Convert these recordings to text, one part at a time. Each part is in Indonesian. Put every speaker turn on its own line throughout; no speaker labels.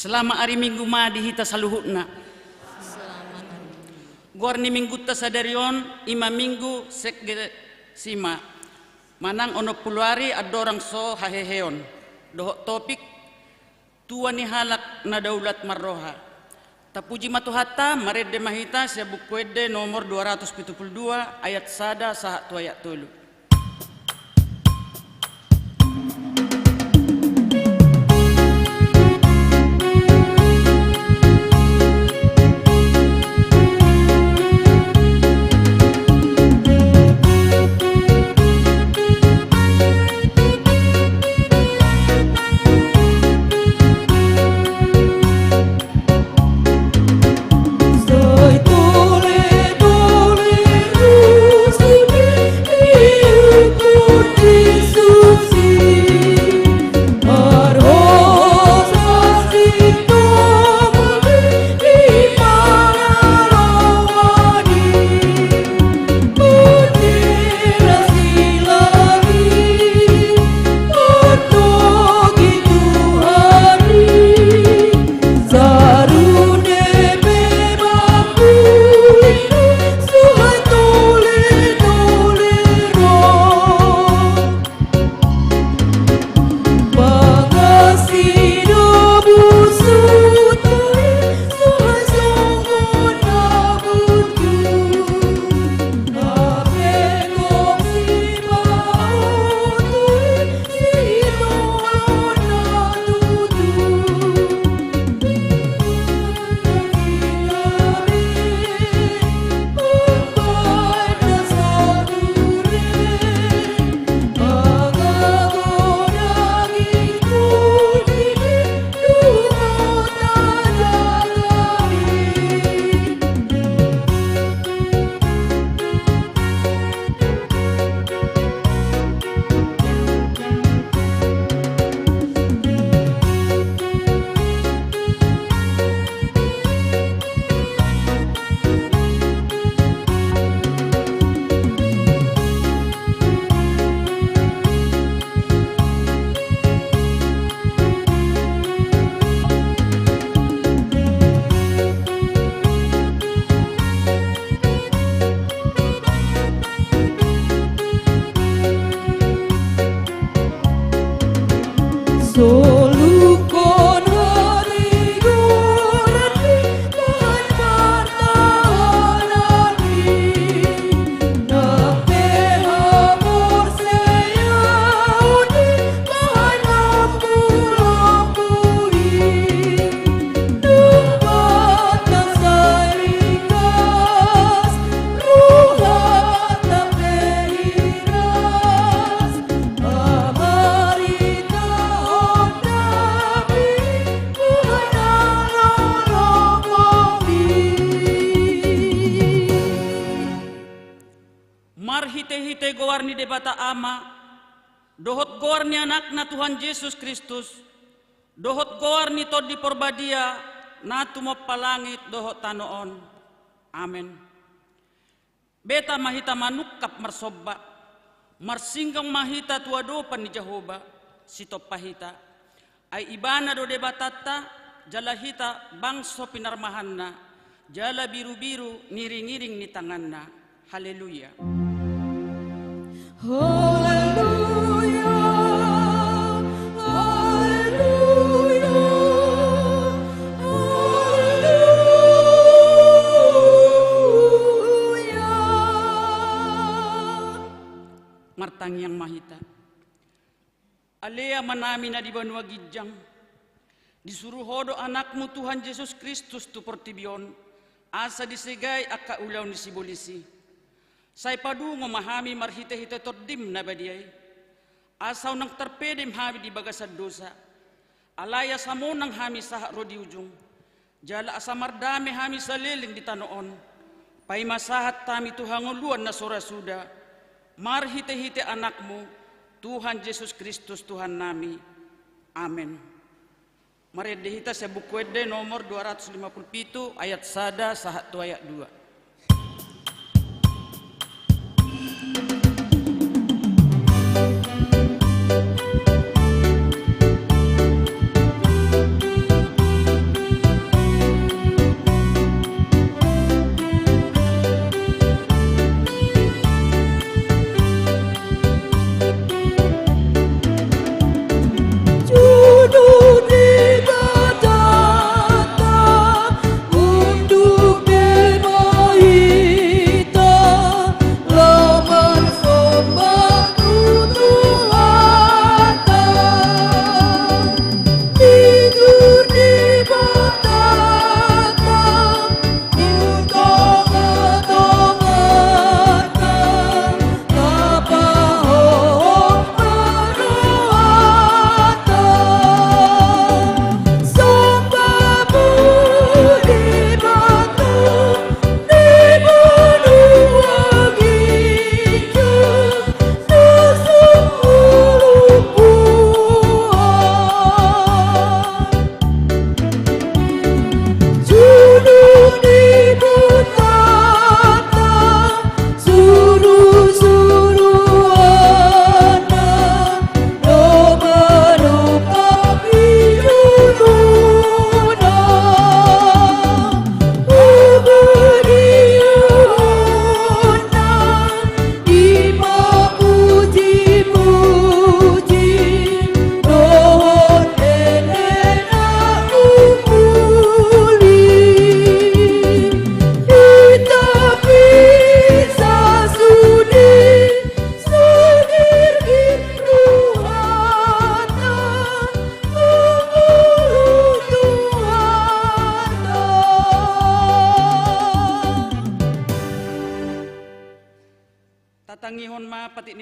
Selama hari Minggu madi hita saluhutna. Gor ni minggu ta sadarion ima minggu Sima, manang ono puluari adorang so haheheon. Dohok topik, tuan ni halak na daulat marroha. Tapuji matuhata, marede mahita siya bukwede nomor 272 ayat sada sahat tu ayat tulu. Hite-hite gowarni debata ama, dohot gowarni anak na Tuhan Yesus Kristus, dohot gowarni tod di porbadia, na tumop palangit dohot tanoon. Amen. Beta mahita manukap marsobba, marsinggang mahita tuadopan ni Jehovah, sitop pahita, ay ibana do debatata, jalahita bangso pinarmahanna, jala biru-biru niring-iring ni tanganna. Haleluya.
Haleluya, haleluya, haleluya.
Martang yang mahita, alea manami na di banua gijang, disuruh hodo anakmu Tuhan Yesus Kristus tu portibion, asa disegay akka ulaw ni sibolisi. Say padungo mahami marhite-hite toddim na badiyay. Asaw nang terpedim hami di bagasad dosa. Alaya samo nang hami saha rodi ujung. Jala asamardami hami sa liling di tanoon. Pay masahat tami tuhanguluan na surasuda. Marhite-hite anakmu, Tuhan Yesus Kristus Tuhan nami. Amen. Maredehita sa bukwede nomor 257 ayat sada sahat tu ayat 2.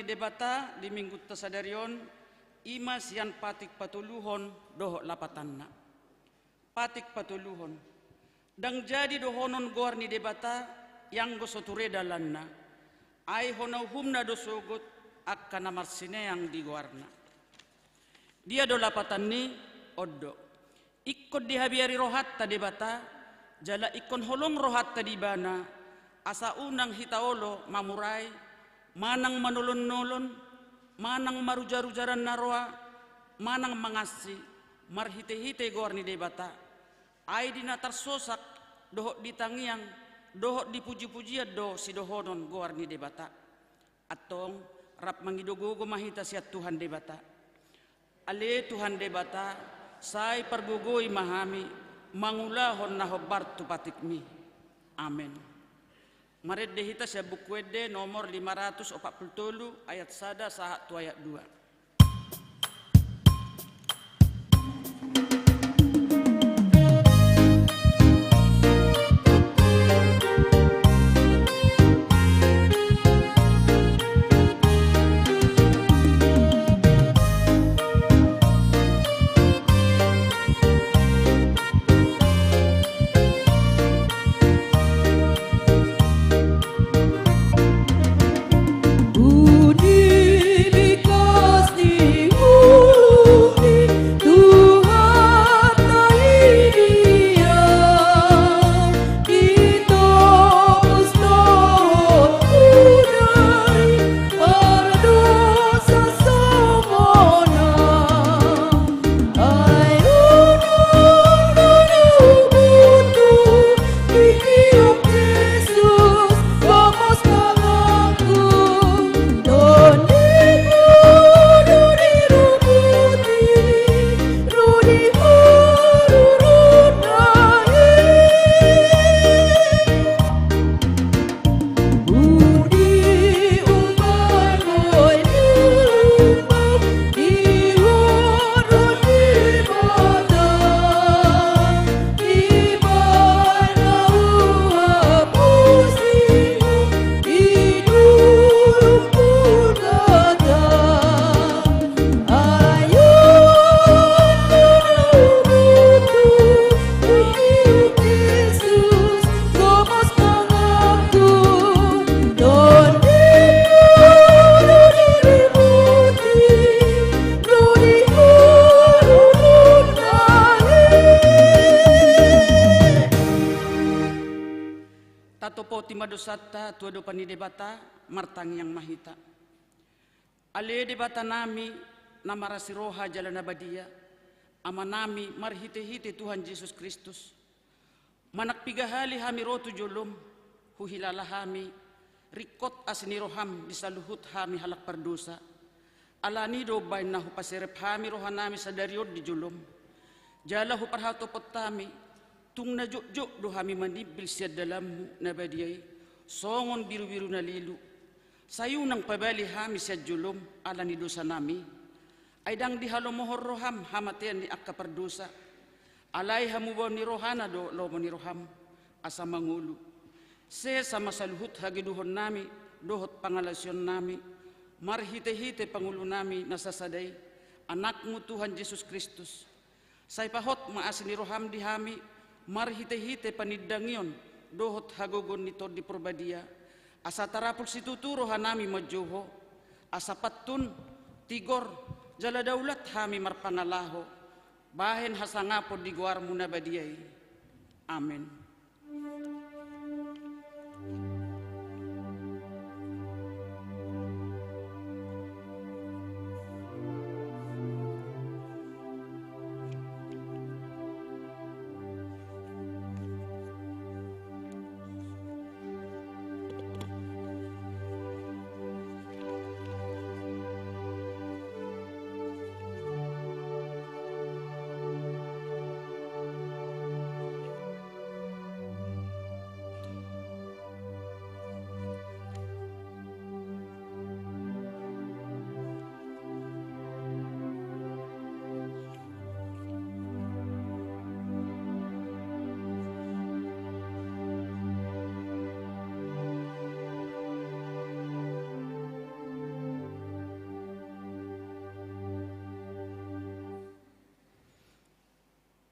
ni debata di minggu tasadarion ima sian patik patuluhon doho lapatanna. Patik patuluhon. Dang jadi dohonon goar ni debata yang gosoture dalanna. Ai honau humna dosogot akka namarsine yang di goarna. Dia do lapatan ni oddo. Ikut dihabiari rohat ta debata jala ikon holong rohat ta di bana asa unang hitaolo mamurai manang manolon-nolon manang marujar-rujaran narwa manang mangasi marhite-hite goar ni debata ai dina tarsosak dohok ditangiang dohok dipuji-pujian do si dohonon goar ni debata atong rap mangidogogo mahita siat Tuhan debata ale Tuhan debata sai pergugoi mahami mangulahon na hobar tu patikmi amen. Maret dehita sa buku ede nomor 547 ayat 1 sahat tu ayat 2. Tatopo timadosata tuado pani debata martang yang mahita. Ale debata nami namarasi roha jalan abadia. Ama nami marhite-hite Tuhan Yesus Kristus. Manak pigahali hami rotu jolom huhilala hami rikot asni roham disaluhut hami halak perdosa. Alani do bain nahu paserep hami rohanami sadariod di jolom. Jala hu parhato potami tung na juk do hami manibil siya dalam na badiyay songon biru-biru na lilu sayunang pabali hami siya julom ala ni dosa nami ay dang di halomohor roham hamatian ni akka perdosa alay hamubaw ni rohana do lomo ni roham asa mangulu se sama saluhut hagiduhon nami dohot pangalasyon nami marhite-hite pangulo nami nasasaday anakmu Tuhan Yesus Kristus say pahot maasin ni roham di hami marhite-hite panidangyon dohot hagogon nito di Purbadia asa tarapul situturo hanami majoho asa patun tigor jala daulat hami marpangalaho bahen hasangapo di guar munabadiyay amen.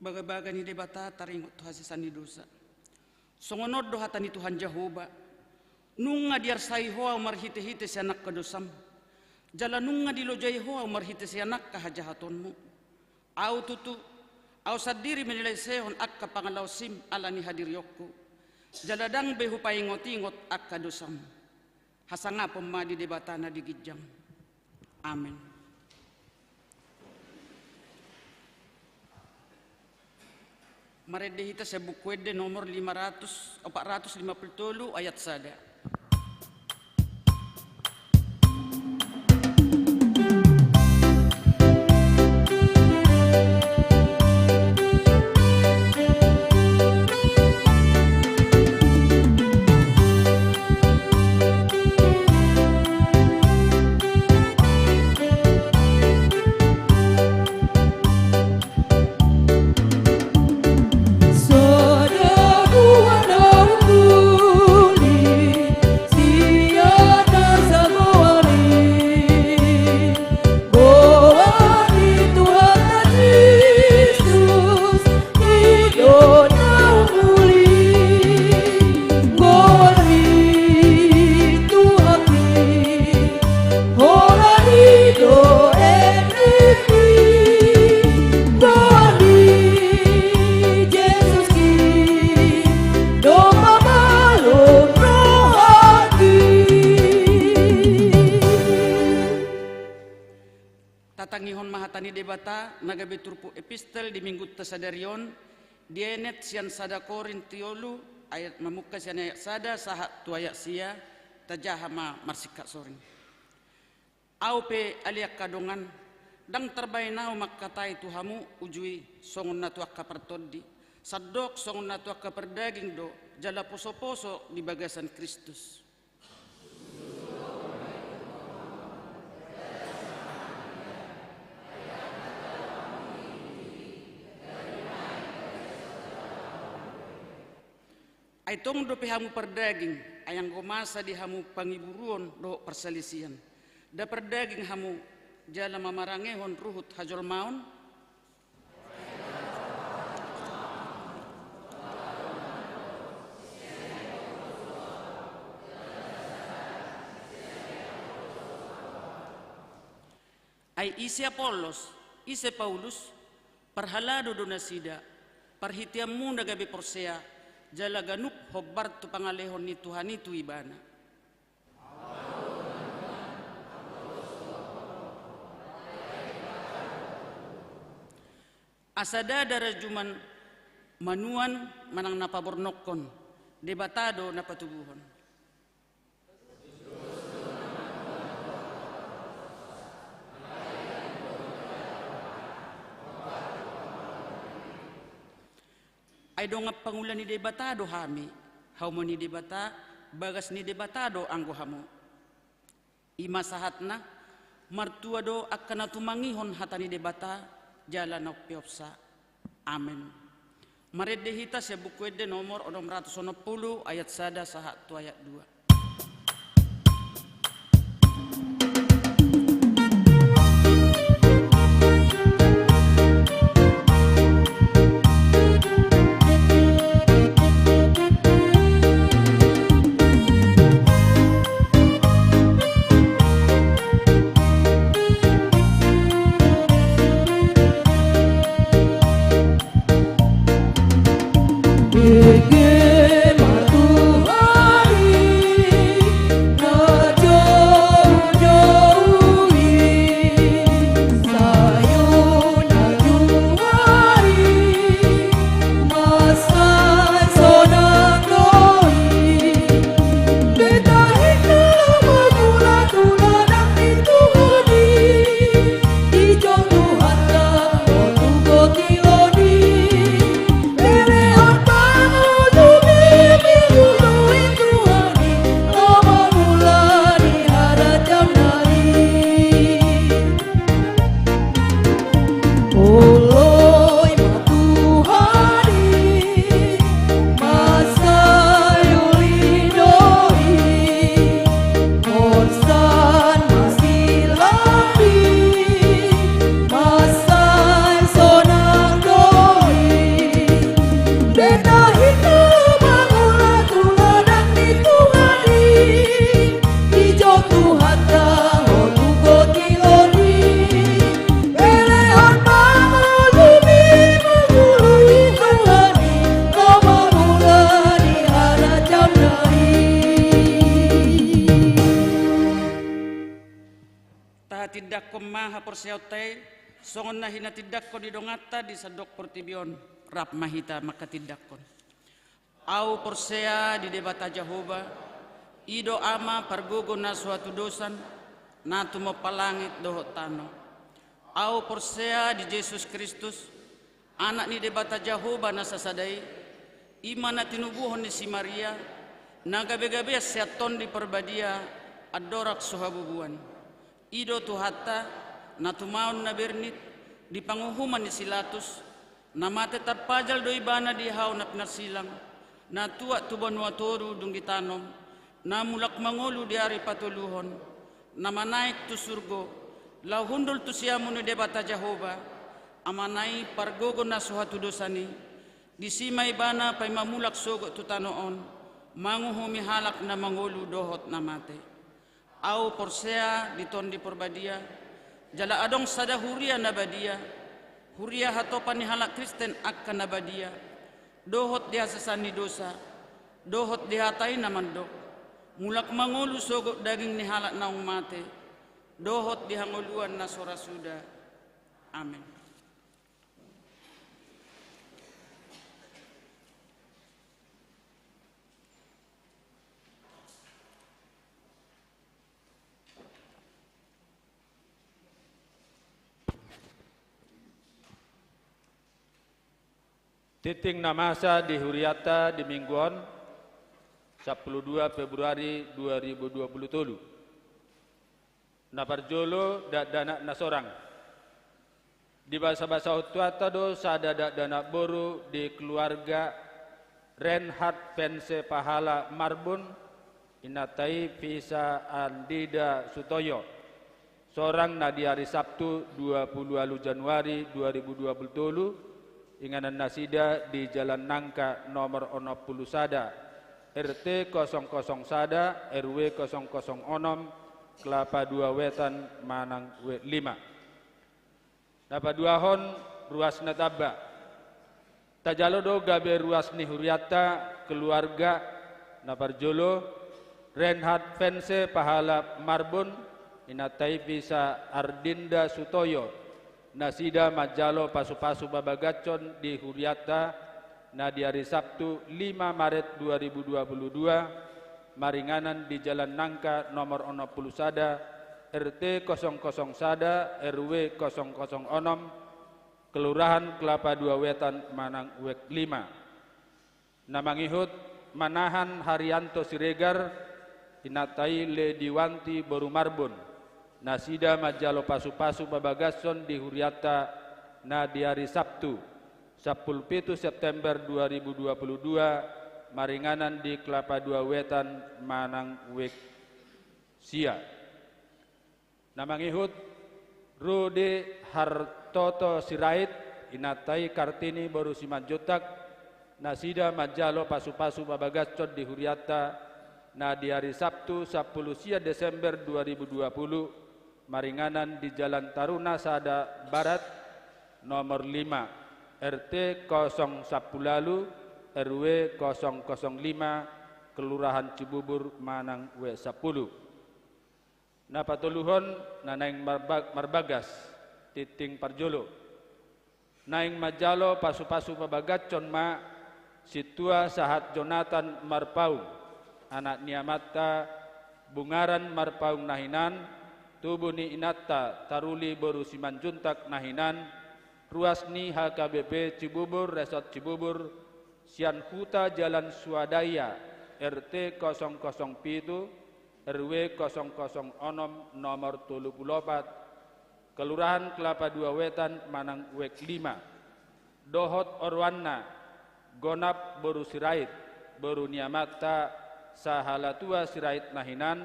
Baga-baga ni debata taringot hasisan ni dosa. Songonod do hata ni Tuhan Jehovah. Nung nga diar say hoa marhite-hite si anak kadosam. Jala nung nga dilojay hoa marhite si anak kahajahaton mo. Aw tutu, aw sadiri menilai sehon ak kapangalaw sim ala ni hadiryokku. Jaladang behu paingot-ingot ak kadosam. Hasanga pemadi debata na digijang. Amin. Maredehita sa bukwede nomor 453 ayat sada. Tatangihon mahatani debata nagabe turpu epistel di minggu tasadarion dienet sian sada Korintiolu ayat mamuka sian ayat sada sahat tu ayat sia tajahama marsika soring. Aupe aliak kadongan dang terbainau makkatai tuhamu ujui songun natu akka pertodi sadok songun natu akka perdaging do jala poso-poso di bagasan Kristus. Aitong do pihamu perdaging ayang gomasa di hamu pangiburuon do perselisian. Da perdaging hamu jala mamarangehon ruhut hajol maun. Ay isi Apolos, isi Paulus, parhalado do nasida, parhitiamu nagabi porsea, jala ganuk hobbar tu pangalehon ni Tuhan itu ibana. Asada darajuman manuan manang napabornokon, debatado napatubuhon. Ay dong pangulan ni debatado hami, hamo ni debata, bagas ni debatado anggo hamo. Ima sahatna, martuado akan natumangihon hata ni debata, jalan na piopsa. Amen. Maredehita sa bukwede nomor 610 ayat sada sahat tu ayat 2.
Yo
saha tindak ko maha porseotai songon na hinatidak ko di dongata di sadok portibion rap mahita makatidak kon. Au porsea di debata Jehova ido ama pargogo na suatu dosan na tumo palangit dohot tano. Au porsea di Yesus Kristus anak ni debata Jehova na sasadai imana tinubuhon ni si Maria na gabe-gabe seaton di perbadia adorak suhabubuan. Ido tuhata na tumaon na bernit di panguhuman ni Silatus na mate tarpajal do ibana di haw na pinasilang na tuwa tuban watoru dung gitanom na mulak mangulu di ari patuluhon na manaik tu surgo lau hundul tu siamu ni debata Jehova amanai pargogo na suhatu dosani di sima ibana pay mamulak sogo tu tanoon manguhumi halak na mangulu dohot na mate. Au porsea diton di perbadia jala adong sada huria nabadia huria hatopan ni halak Kristen akan nabadia dohot dia sesani dosa dohot dihatai namandok mulak mangulu sogok daging ni halak naung mate dohot dihanguluan na sora suda. Amin.
Titing namasa di Huriata di Mingguan 12 Februari 2020. Naparjolo dak dana nasorang. Di bahasa-bahasa Hutuata do sada dak dana boru di keluarga Reinhard Pense Pahala Marbun inatai Visa Andida Sutoyo. Seorang na di hari Sabtu 20 Januari 2020 inganan nasida di Jalan Nangka nomor 60 sada RT 00 sada RW 006 Kelapa 2 Wetan Manang W5. Napa duahon ruas nataba tajalo do gabe ruas ni Huriata keluarga naparjolo Reinhard Pense Pahala Marbun inatai Visa Ardinda Sutoyo nasida majalo pasu-pasu babagacon di Huriata na di hari Sabtu 5 Maret 2022 maringanan di Jalan Nangka nomor 60 sada RT 00 sada RW 006 Kelurahan Kelapa 2 Wetan Manang Wek 5. Namangihut Manahan Haryanto Siregar inatai Le Diwanti Boru Marbun nasida majalo pasu-pasu babagason di Huriata na di hari Sabtu 17 September 2022 maringanan di Kelapa 2 Wetan Manang Wek Sia. Namangihut Rude Hartoto Sirait inatai Kartini Boru Simanjotak nasida majalo pasu-pasu babagason di Huriata na di hari Sabtu 10 Desember 2020 maringanan di Jalan Taruna Sada Barat nomor 5 RT 010 RW 005 Kelurahan Cibubur Manang W10. Napatuluhon nanaing marbagas titing parjolo naing majalo pasu-pasu pabagacon ma situa sahat Jonathan Marpaung anak niamata bungaran Marpaung nahinan tubuh ni inata taruli boru Simanjuntak nahinan ruas ni HKBP Cibubur Resort Cibubur Sian Huta Jalan Swadaya RT 007 RW 006 nomor 34 Kelurahan Kelapa 2 Wetan Manang Wek 5 Dohot Orwana Gonap Boru Sirait Boru Niamata Sahalatua Sirait nahinan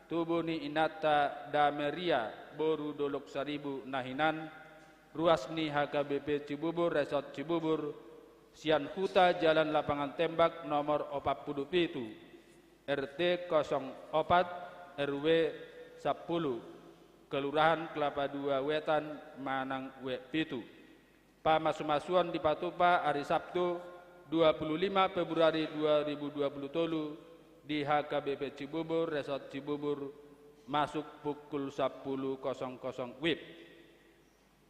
tubuh ni inata Dameria Boru Dolok Saribu nahinan ruas ni HKBP Cibubur Resort Cibubur Sian Huta Jalan Lapangan Tembak nomor 47 RT 04 RW 10 Kelurahan Kelapa 2 Wetan Manang W7. Pamasumasuan di Patupa hari Sabtu 25 Februari 2020 di HKBP Cibubur Resort Cibubur masuk pukul 10.00 WIB.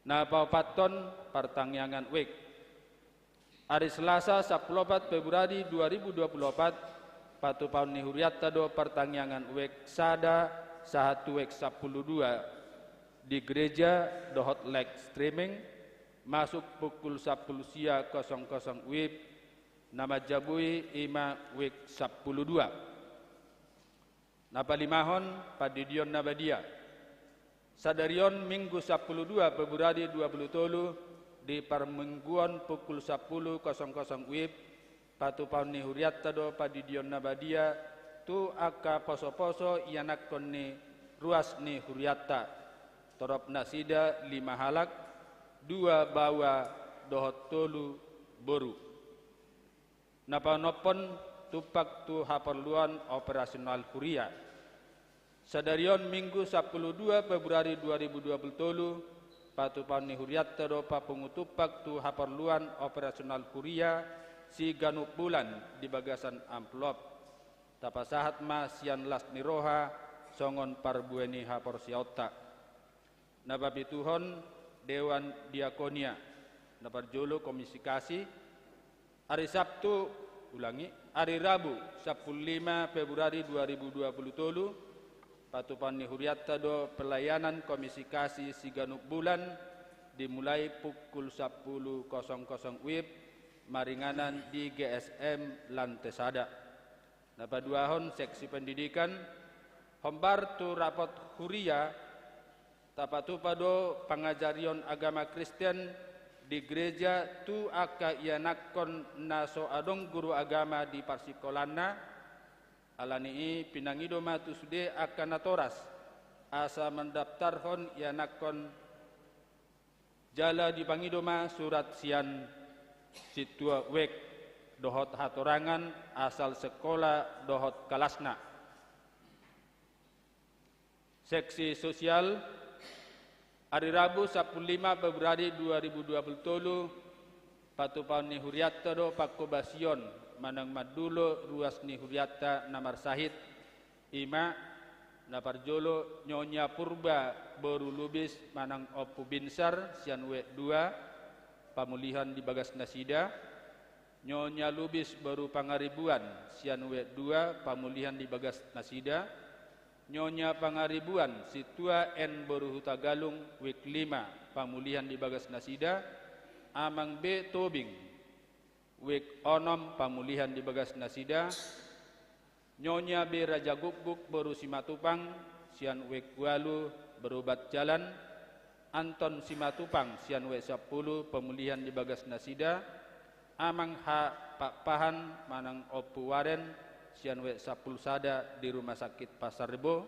Napa paton pertangyangan WIB. Hari Selasa 14 Februari 2024 patu paun ni huriata do pertangyangan WIB sada sahatu WIB 12 di gereja dohot live streaming masuk pukul 10.00 WIB nama jabui ima WIB 12. Napa limahon padidion nabadia. Sadarion Minggu 12 Februari 2023 di permingguan pukul 10.00 WIB patu paun ni huriata do padidion nabadia tu aka poso-poso ianakon ni ruas ni huriata torop nasida 5 halak 2 bawa dohot tolu boru. Napa nopon tupak tu haperluan operasional huria. Sadarion Minggu 12 Februari 2023 patu paun ni huriata do papungutupak tu haperluan operasional huria si ganuk bulan di bagasan amplop. Tapasahat ma sian las niroha songon parbueni hapor siauta. Napa pituhon Dewan Diakonia. Napa jolo komisi kasih. Hari Sabtu ulangi. Hari Rabu 15 Februari 2023 patu paun ni huriata do pelayanan komisi kasih si ganuk bulan dimulai pukul 10.00 WIB maringanan di GSM Lantesada. Napa duahon seksi pendidikan hombar tu rapot huria tapatu pado pangajarion agama Kristen di gereja tu aka ianakon naso adong guru agama di parsikolana alani pinangido matu sude akan natoras asa mendaftarhon ianakon jala di pangidoma surat sian situa wek dohot hatorangan asal sekolah dohot kalasna. Seksi sosial hari Rabu 15 Februari 2023 patu paun ni huriata do pakobasion manang madulo ruas ni huriata namar sahid ima naparjolo nyonya purba baru lubis manang opu binsar sian we 2 pamulihan di bagas nasida nyonya lubis baru pangaribuan sian we 2 pamulihan di bagas nasida nyonya pangaribuan situa en baru hutagalung wik 5 pamulihan di bagas nasida amang B tobing wik onom pamulihan di bagas nasida nyonya B Raja Gukguk baru Simatupang sian wik 8 berobat jalan Anton Simatupang sian wik 10 pemulihan di bagas nasida amang H Pak Pahan manang opu waren sian wik 10 sada di rumah sakit Pasar Rebo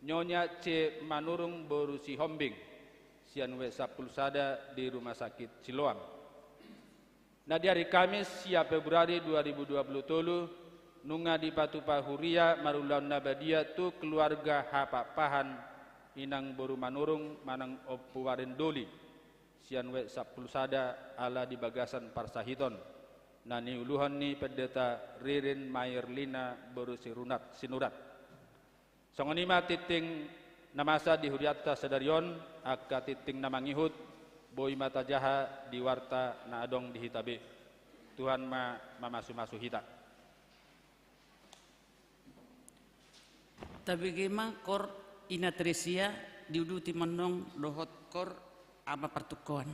nyonya C Manurung baru si Hombing sian wik 10 sada di rumah sakit Siloam. Nah di hari Kamis 10 Februari 2023 nunga di patupa huria marulaun nabadia tu keluarga hapak pahan inang boru manurung manang opu waren doli sian wek 10 sada ala di bagasan parsahiton nani uluhan ni pendeta Ririn Mayerlina boru sinurat songonima titing namasa di huriata sadarion aka titing namangihut boi mata jaha di warta na adong di hitabe. Tuhan mamasu-masu hita.
Tapi gema kor inatresia diuduti menong dohot kor apa pertukuan.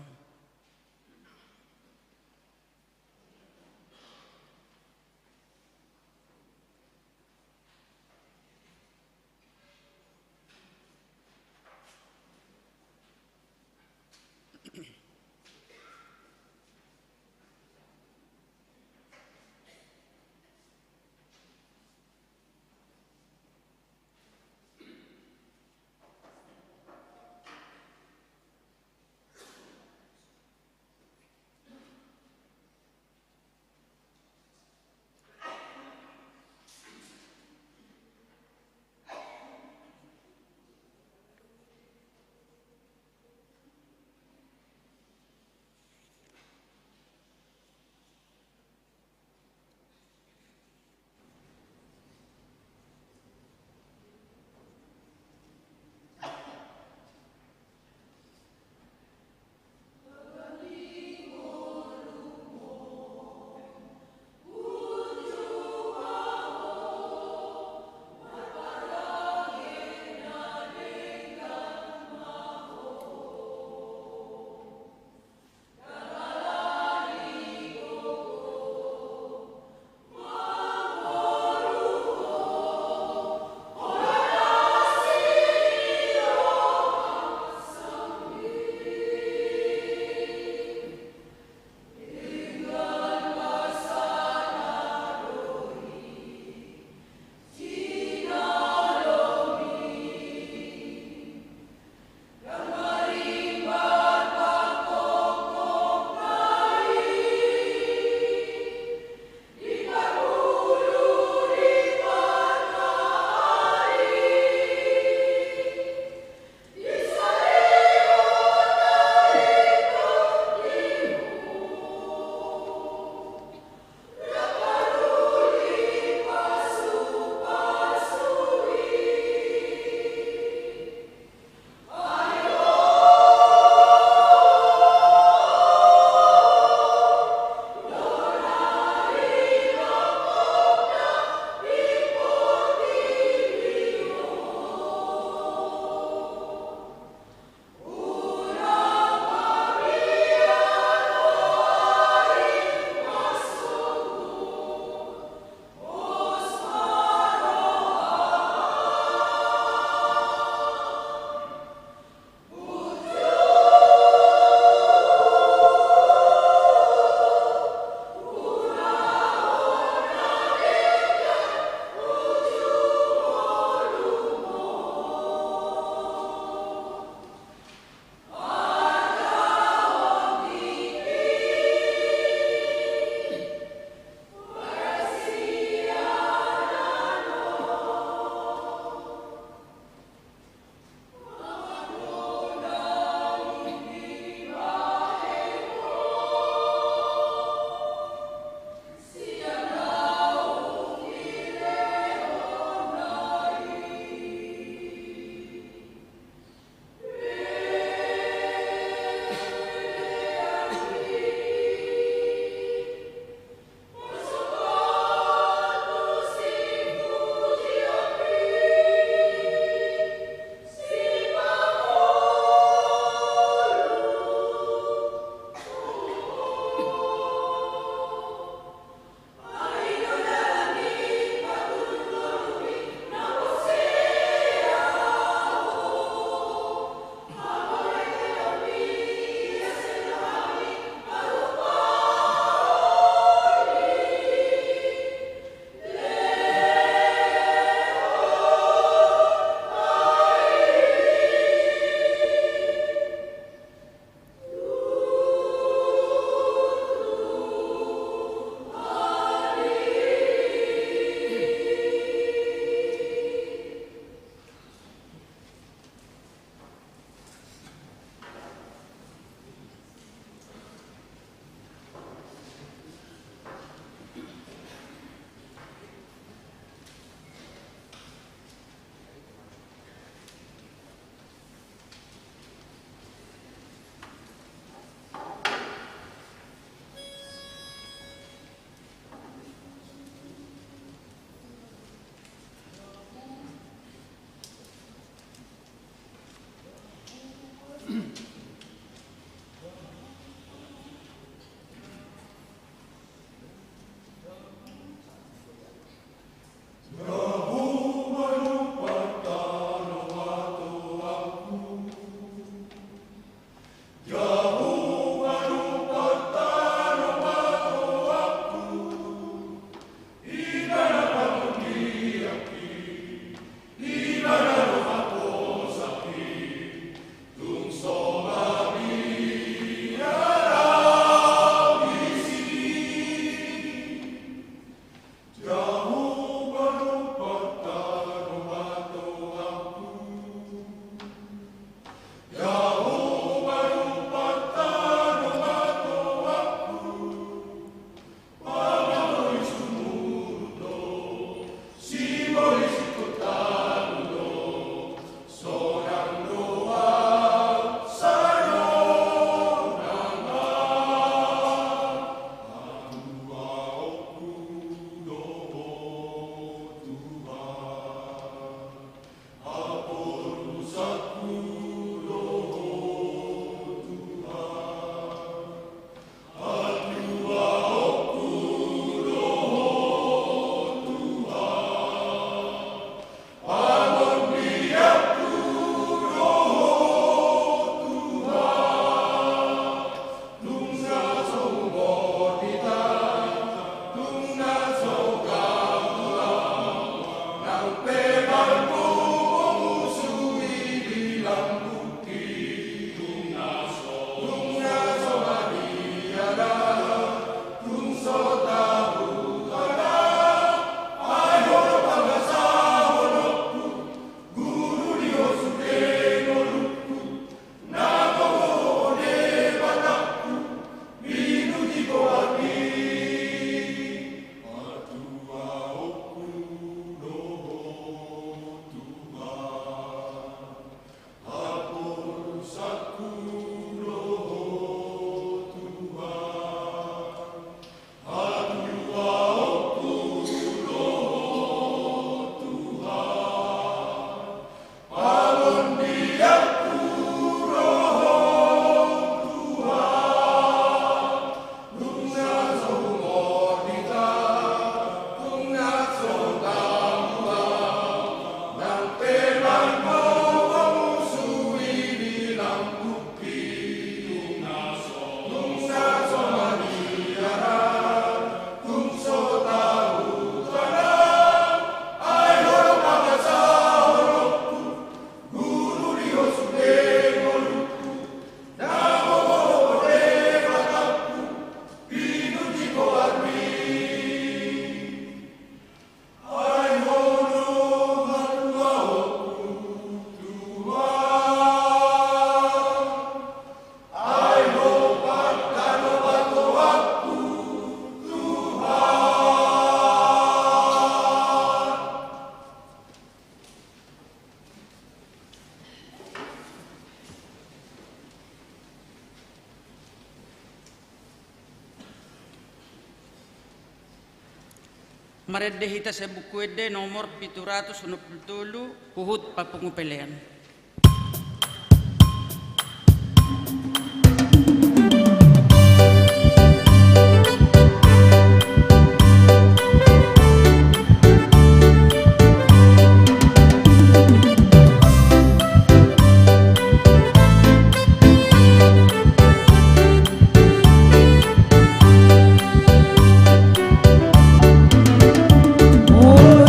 Maredde hita sa buku ede nomor 767 Huhut Papungupelean.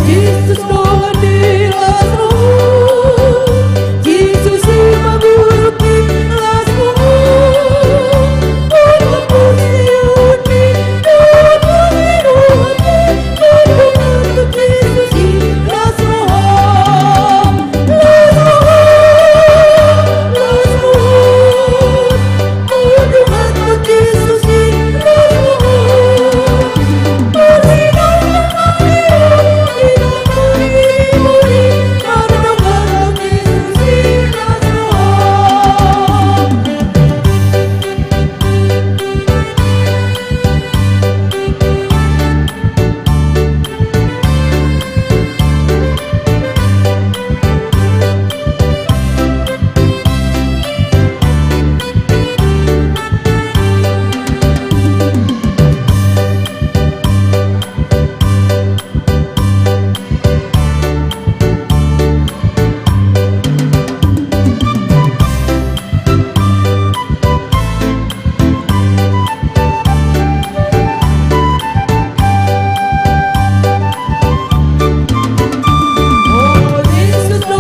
Jesus, Lord, dear us, Lord. Jesus,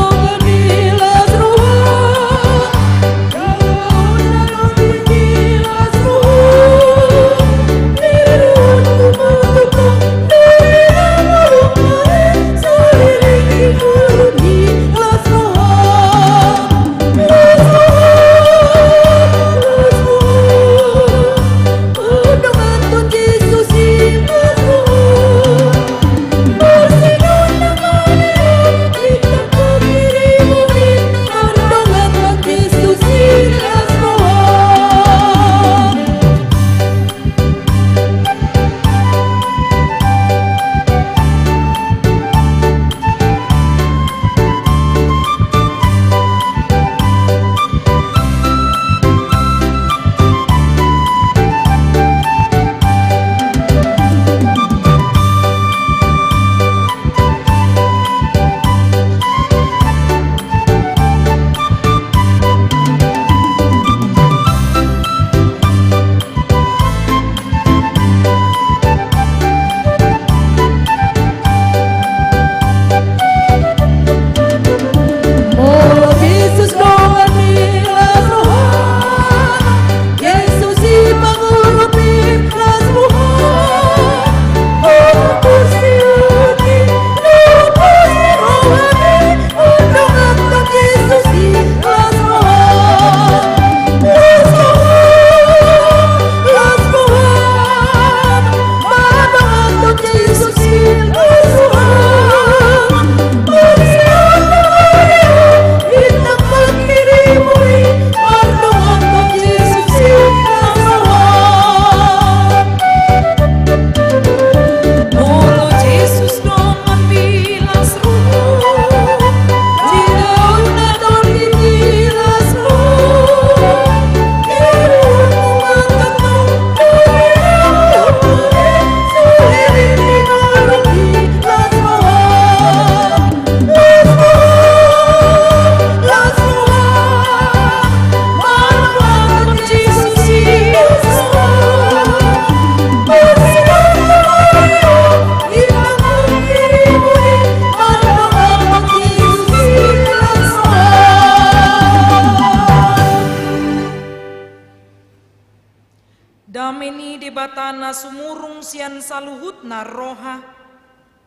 Dameni debatana sumurung sian saluhutna roha,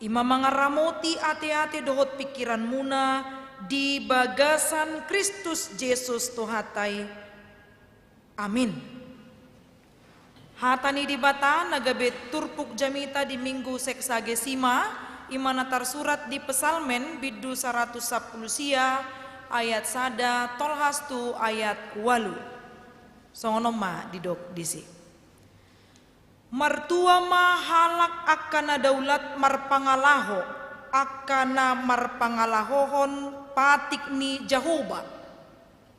ima mangaramoti ate-ate dohot pikiran muna di bagasan Kristus Yesus Tuhatai. Amin. Hatani dibata nagabet turpuk jamita di minggu seksagesima, imana tarsurat di pesalmen bidu 110 sia ayat sada tolhastu ayat walu. Songonoma didok disi. Martua mahalak akana daulat marpangalaho, akana marpangalahohon patik ni Jehovah.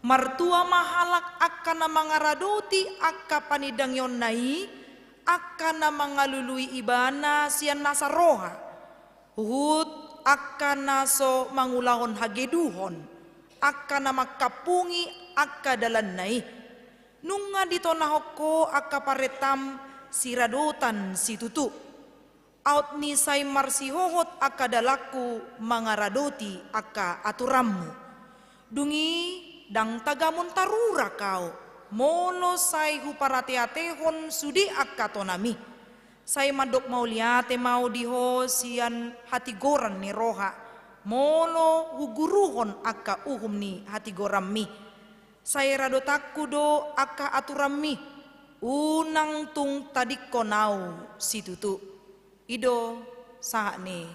Martua mahalak akana mangaradoti akka panidang yon nai, akana mangalului ibana sian nasaroha. Hut akana so mangulahon hageduhon, akana makapungi akka dalan nai. Nunga ditonahoko akka paretam siradotan si tutu. Out ni say marsihohot akka dalaku mangaradoti akka aturammu. Dungi dang tagamun tarura kau. Molo say huparate-atehon sudi akka tonami. Say madok mau liate mau diho sian hatigoran ni roha. Molo huguruhon akka uhum ni hatigorammi. Say radotakku do akka aturammi. Unang tung tadikko nau si tutu. Ido saha ni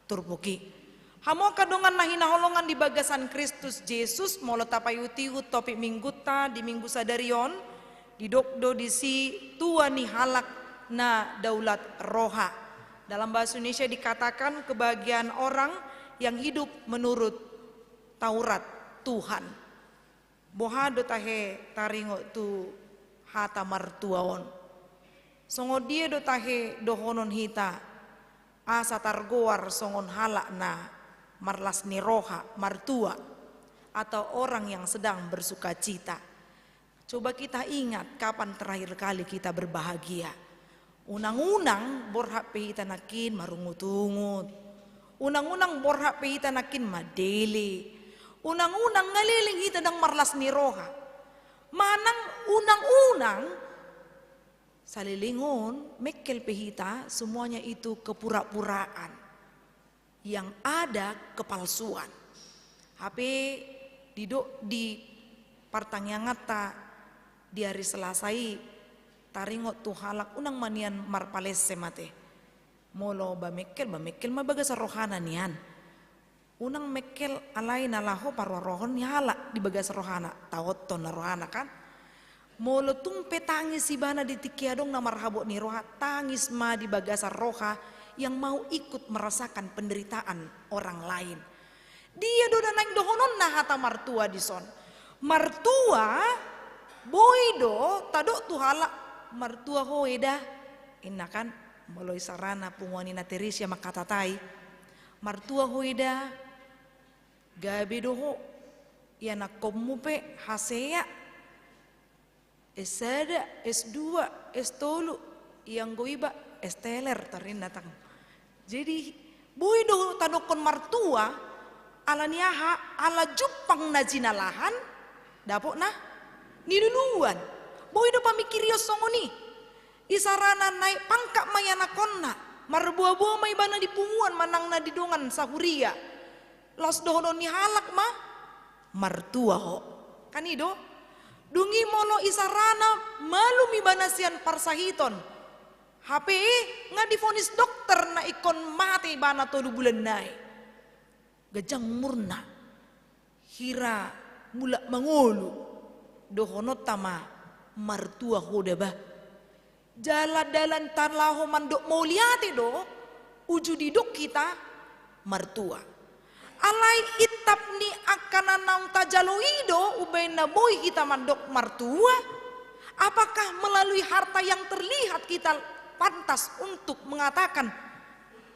turpuki. Hamo kadongan na hinaholongan di bagasan Kristus Yesus molo tapayuti topik mingguta di minggu sadarion didokdo di si tua ni halak na daulat roha. Dalam bahasa Indonesia dikatakan kebahagiaan orang yang hidup menurut Taurat Tuhan. Bohado tahe taringo tu hata martuaon. Songo dia do tahe dohonon hita asa targoar songon halak na marlas ni roha martua atau orang yang sedang bersuka cita. Coba kita ingat kapan terakhir kali kita berbahagia. Unang-unang borhak pehita nakin marungut-ungut. Unang-unang borhak pehita nakin madeli. Unang-unang ngaliling hita nang marlas ni roha. Manang unang-unang salilingon mekel pehita semuanya itu kepura-puraan. Yang ada kepalsuan. HP di partangangata di hari Selasai taringot tu halak unang manian marpales semate. Molo ba mekel mabagas rohana nian. Unang mekel alai nalaho parwa rohon ni halak di bagas rohana. Tawoton na rohana kan. Molo tung petangis si bana di tikiadong na marhabo ni roha. Tangis ma di bagas roha yang mau ikut merasakan penderitaan orang lain. Dia do naik dohonon na hata martua di son. Martua boido tadok tu halak martua hoeda. Inna kan moloi sarana pungwani na Teresia makatatai. Martua hoeda gabe doho ya na komupe hasea esada S2 S3 yang goiba esteler tarin datang. Jadi boido tadokon martua ala niaha ala jupang na jinalahan dapok na niduluan. Boido pamikirio songoni isarana naik pangkak mayana konna marbuah-buah may bana dipunguan manang na didongan sahuria. Los dohonon ni halak ma martua ho. Kanido dungi molo isarana malu mi banasian parsahiton. HP nga difonis dokter na ikon mati bana tolu bulan nai. Gajang murna hira mula mangolu dohonot tama martua hoda ba. Jalan-jalan tanlaho mandok mau liate do uju didok kita martua. Alai itap ni akana naung tajaloido ubay na boy kita mandok martua. Apakah melalui harta yang terlihat kita pantas untuk mengatakan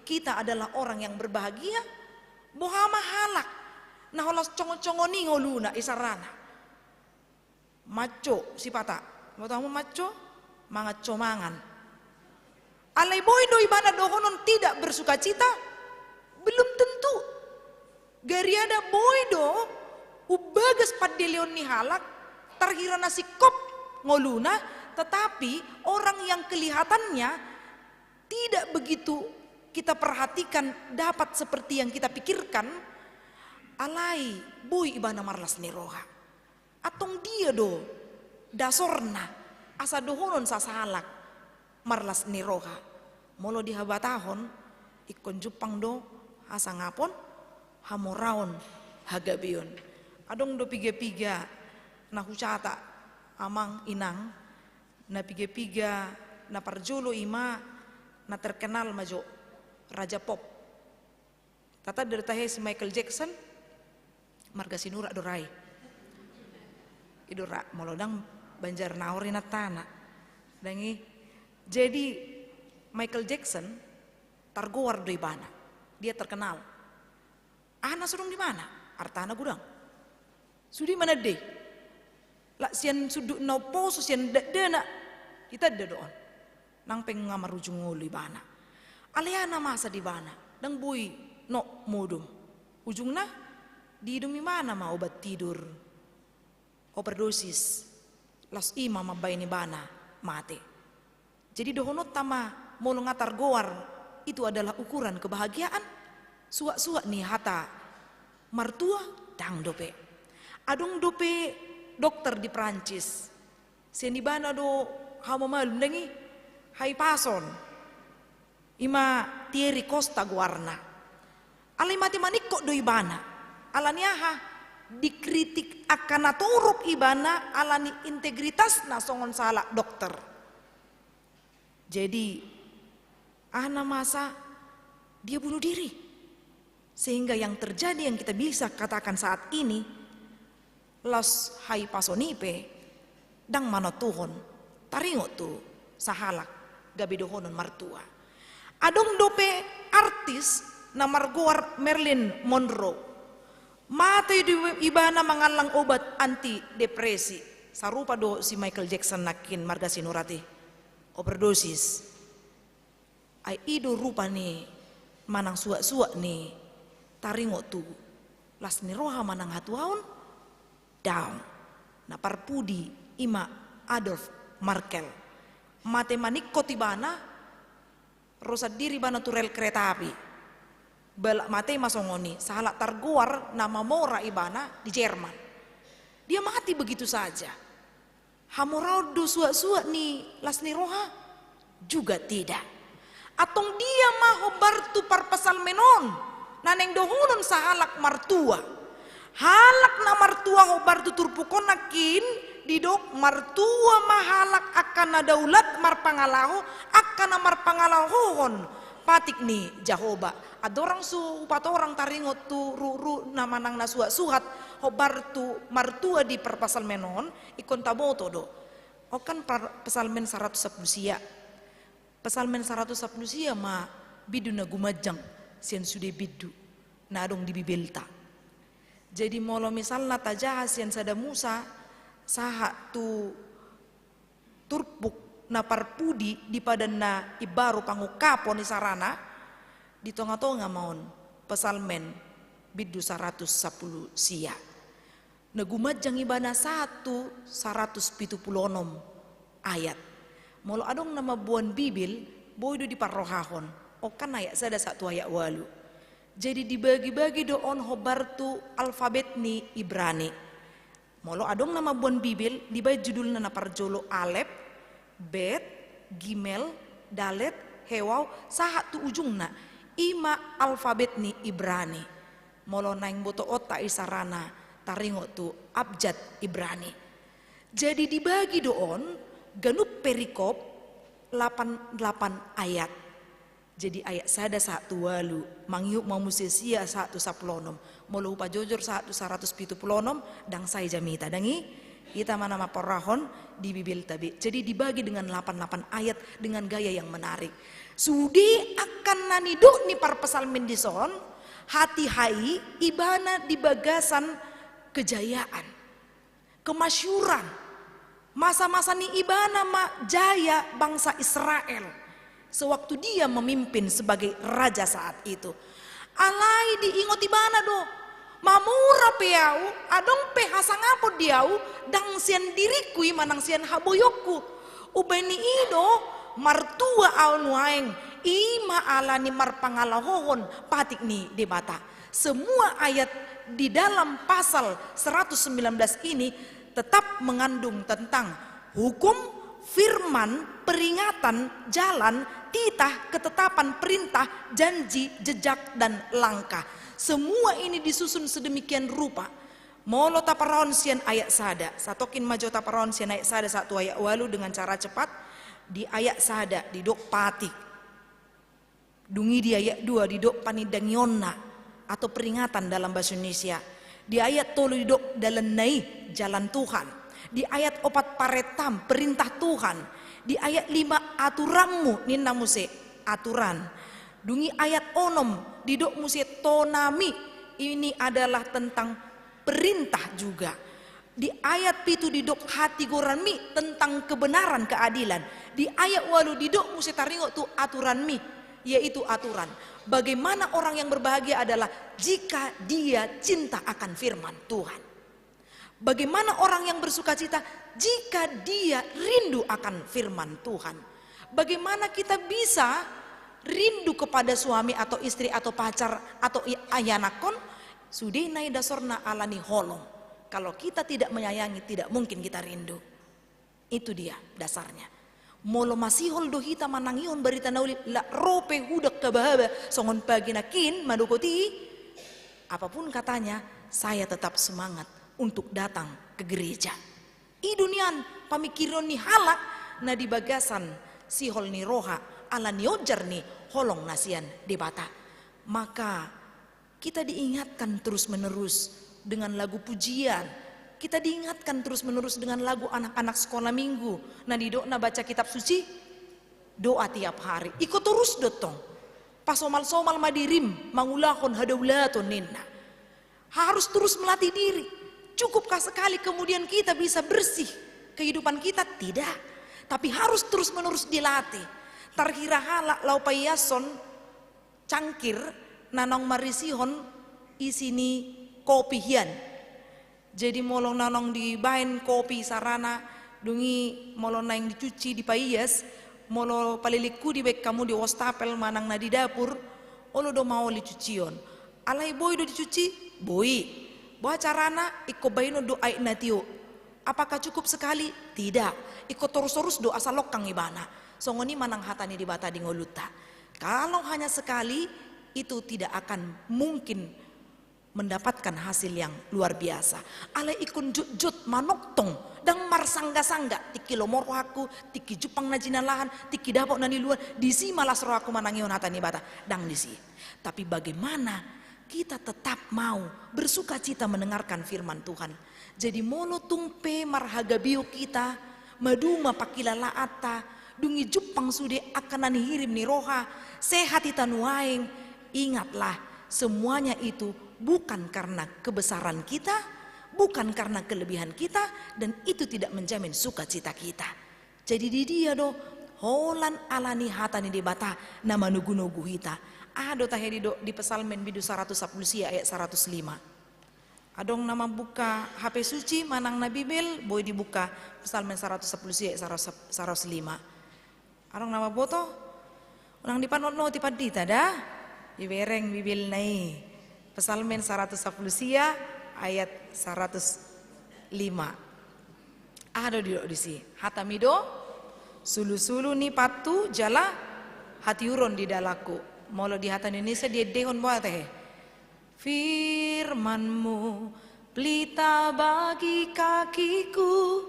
kita adalah orang yang berbahagia? Bohama halak. Nah holos congo-congoni ngoluna isarana. Maco sipata. Mau tahu maco? Mangat comangan. Alai boy do ibana dohonon tidak bersuka cita? Belum tentu. Gariada boydo ubagas padelion ni halak terhira nasi kop ngoluna, tetapi orang yang kelihatannya tidak begitu kita perhatikan dapat seperti yang kita pikirkan. Alai boy ibana marlas ni roha atong dia do dasorna asa dohonon sasalak marlas ni roha molo dihabatahon ikon Jepang do asa ngapon hamoraon hagabion adong do piga-piga na husata amang inang na piga-piga na parjolo ima na terkenal majo raja pop. Tata dari tahe si Michael Jackson marga sinura dorai. Idora molodang banjar naori na tanah. Dangi jadi Michael Jackson targowar do ibana. Dia terkenal. Ana surung di mana? Artana gudang. Sudi mana deh? Lah sian sudut no poso sian dena kita doon. Nang pengamar ujung ngulu ibana. Aliana masa di bana. Dang bui no modum. Ujungna di dumi mana ma obat tidur. Overdosis. Las ima mabay ni bana mati. Jadi dohonot tama molo ngatar goar itu adalah ukuran kebahagiaan. Suak-suak nih hata martua dang dope. Adong dope dokter di Prancis. Sian di bana do hama malum dengi hai pason. Ima Thierry Costa guarna. Alai mati manik kok do ibana. Alaniaha dikritik akan naturuk ibana alani integritas na songon salah dokter. Jadi ana masa dia bunuh diri. Sehingga yang terjadi yang kita bisa katakan saat ini los hai pasonipe dang manotuhon taringo tu sahalak gabidohonon martua. Adong dope artis na margoar Marilyn Monroe. Matay di ibana mangalang obat anti depresi. Sarupa do si Michael Jackson nakin marga sinurati. Overdosis. Ay ido rupa ni manang suak-suak ni taringo tu. Las ni roha manang hatuaon down. Na parpudi ima Adolf Merkel. Mate manikot ibana rosa diri bana turel kereta api. Balak mate masongoni salah targuar nama mora ibana di Jerman. Dia mati begitu saja. Hamoraudo suak-suak ni lasni roha juga tidak. Atong dia maho bartu parpasal menon naneng dohunon sahalak martua. Halak na martua ho bartu turpukonakin didok martua mahalak akan daulat marpangalaho akan marpangalahon patik ni Jahoba. Adorang su upat orang taringot tu ru nama nang nasua suhat hobar tu martua di perpasal menon ikon taboto do. Okan pesalmen 110 sia. Pesalmen 110 sia ma bidu na gumajang sian sude bidu na adong di bibelta. Jadi molo misalna tajah sian sada Musa saha tu turpuk na parpudi di padan na ibaru pangukapo ni sarana di tonga-tonga maon pesalmen bidu 110 sia. Nagumajang ibana 176 ayat. Molo adong nama buan bibil boydo di parrohahon. Okan ayat sada satu ayat walu. Jadi dibagi-bagi doon hobartu alfabet ni Ibrani. Molo adong nama buan bibil dibagi judulna na parjolo Alep, Bet, Gimel, Dalet, Hewaw, saha tu ujungna ima alfabet ni Ibrani. Molo naing boto ota isarana taringo tu abjad Ibrani. Jadi dibagi doon ganup perikop 88 ayat. Jadi ayat sada satu walu mangyuk mau musesia 110. Molo upa jojor 170 dang saya jamita dangi kita mana maporahon di bibil tabi. Jadi dibagi dengan 88 ayat dengan gaya yang menarik. Sudi akan naniduk ni parpasal mendison hati hai ibana di bagasan kejayaan, kemasyuran, masa-masa ni ibana ma jaya bangsa Israel sewaktu dia memimpin sebagai raja saat itu. Alai diingot ibana do mamura peau adong pe hasangapod diau dang sian diriku manang sian haboyokku ubeni ido martua aun waeng ima alani marpangalahohon patik ni debata. Semua ayat di dalam pasal 119 ini tetap mengandung tentang hukum, firman, peringatan, jalan, titah, ketetapan, perintah, janji, jejak, dan langkah. Semua ini disusun sedemikian rupa. Molo taparon sian ayat sada, satokin majo taparon sian ayat sada satu ayat walu dengan cara cepat. di ayat sada di dok patik, dungi di ayat 2 di dok panidangionna atau peringatan dalam bahasa Indonesia, di ayat 3 di dok dalenai jalan Tuhan, di ayat 4 paretam perintah Tuhan, di ayat 5 aturanmu ninna muse aturan, dungi ayat 6 di dok muse tonami, ini adalah tentang perintah juga. Di ayat 7 di dok hati goranmi tentang kebenaran keadilan. Di ayat 8 di dok muse taringo tu aturanmi, yaitu aturan. Bagaimana orang yang berbahagia adalah jika dia cinta akan firman Tuhan. Bagaimana orang yang bersukacita jika dia rindu akan firman Tuhan. Bagaimana kita bisa rindu kepada suami atau istri atau pacar atau ayanakon, sudinai dasorna alani holong. Kalau kita tidak menyayangi, tidak mungkin kita rindu. Itu dia dasarnya. Molo masihol dohita manangion berita nauli la rope hudak kabahaba songon pagi nakin madukoti. Apapun katanya, saya tetap semangat untuk datang ke gereja. I dunian pamikiron ni halak na di bagasan sihol ni roha ala ni ojar ni holong nasian debata. Maka kita diingatkan terus menerus dengan lagu pujian, kita diingatkan terus menerus dengan lagu anak-anak sekolah minggu. Nah di doa baca kitab suci, doa tiap hari. Ikut terus dotong. Pasomal-somal madirim, mangulakon hadaulatun ninna. Harus terus melatih diri. Cukupkah sekali kemudian kita bisa bersih kehidupan kita? Tidak. Tapi harus terus menerus dilatih. Tarkira halak laupayason cangkir nanong marisihon isini kopi hian. Jadi molong nanong di bain kopi sarana dungi molong na yang dicuci di paias, molo paliliku di bek kamu di wastapel manang na di dapur, olo do mau dicucion. Alai boy do dicuci, boy. Boa carana iko baino do ai natio. Apakah cukup sekali? Tidak. Iko terus-terus do asal lokang ibana. Songoni manang hatani di bata di ngoluta. Kalau hanya sekali itu tidak akan mungkin mendapatkan hasil yang luar biasa. Ale ikun jut-jut manoktong dang marsangga-sangga tiki lomoro aku tiki jupang na jinalahan tiki dapok na luar disi malas roh aku manangion hatani bata dang disi. Tapi bagaimana kita tetap mau bersuka cita mendengarkan firman Tuhan. Jadi molo tungpe marhaga bio kita maduma pakilala ata dungi jupang sude akan nani hirim ni roha sehat itanuaing. Ingatlah semuanya itu bukan karena kebesaran kita, bukan karena kelebihan kita, dan itu tidak menjamin sukacita kita. Jadi di dia do holan alani hatani di bata nama nugu-nugu hita. Ado tahedi do di pesalmen bidu 110 ayat 105. Adong nama buka HP suci manang na Bibel, boy dibuka pesalmen 110 ayat 105. Adong nama boto, orang dipanot no tipadita dah, ibereng Bibel nai. Pesalmen 110 ayat 105. Ada di sini. Hatamido sulu-sulu ni patu jala hati uron di dalaku. Molo di hata Indonesia dia dehon buat teh. Firmanmu pelita bagi kakiku,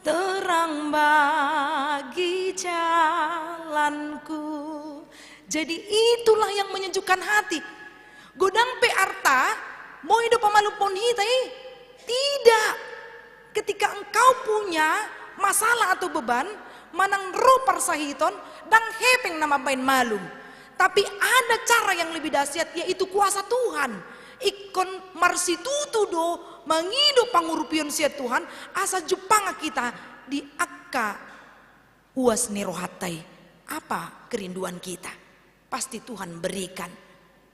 terang bagi jalanku. Jadi itulah yang menyejukkan hati. Godang pe arta mau hidup pamalupon hitai? Tidak. Ketika engkau punya masalah atau beban, manang ro parsahiton dang hepeng nama main malum. Tapi ada cara yang lebih dahsyat, yaitu kuasa Tuhan. Ikon marsitutu do mangido pangurupion sia Tuhan asa jupanga kita di akka uas nirohatai. Apa kerinduan kita? Pasti Tuhan berikan.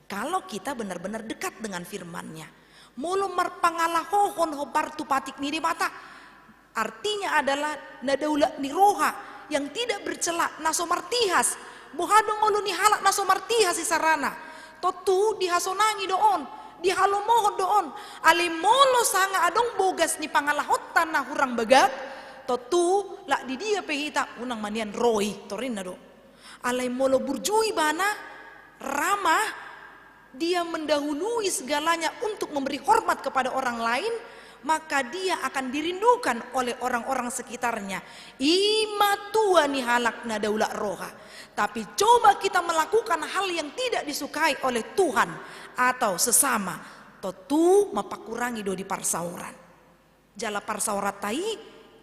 Kalau kita benar-benar dekat dengan firman-Nya. Mulu marpangalahohon hobar tupatik niri mata. Artinya adalah nadaula niroha yang tidak bercela naso martihas. Bohadong mulu ni halak naso martihas si sarana. Totu dihasonangi doon, dihalomohon doon. Alimolo sanga adong bogas ni pangalahotan na hurang bagat. Totu la di dia pehita unang manian roi torin na do. Alay molo burjui bana ramah. Dia mendahului segalanya untuk memberi hormat kepada orang lain, maka dia akan dirindukan oleh orang-orang sekitarnya. Ima tua ni halakna daulat roha. Tapi coba kita melakukan hal yang tidak disukai oleh Tuhan atau sesama, tentu mapakurangi do di parsauran. Jala parsaurat tai,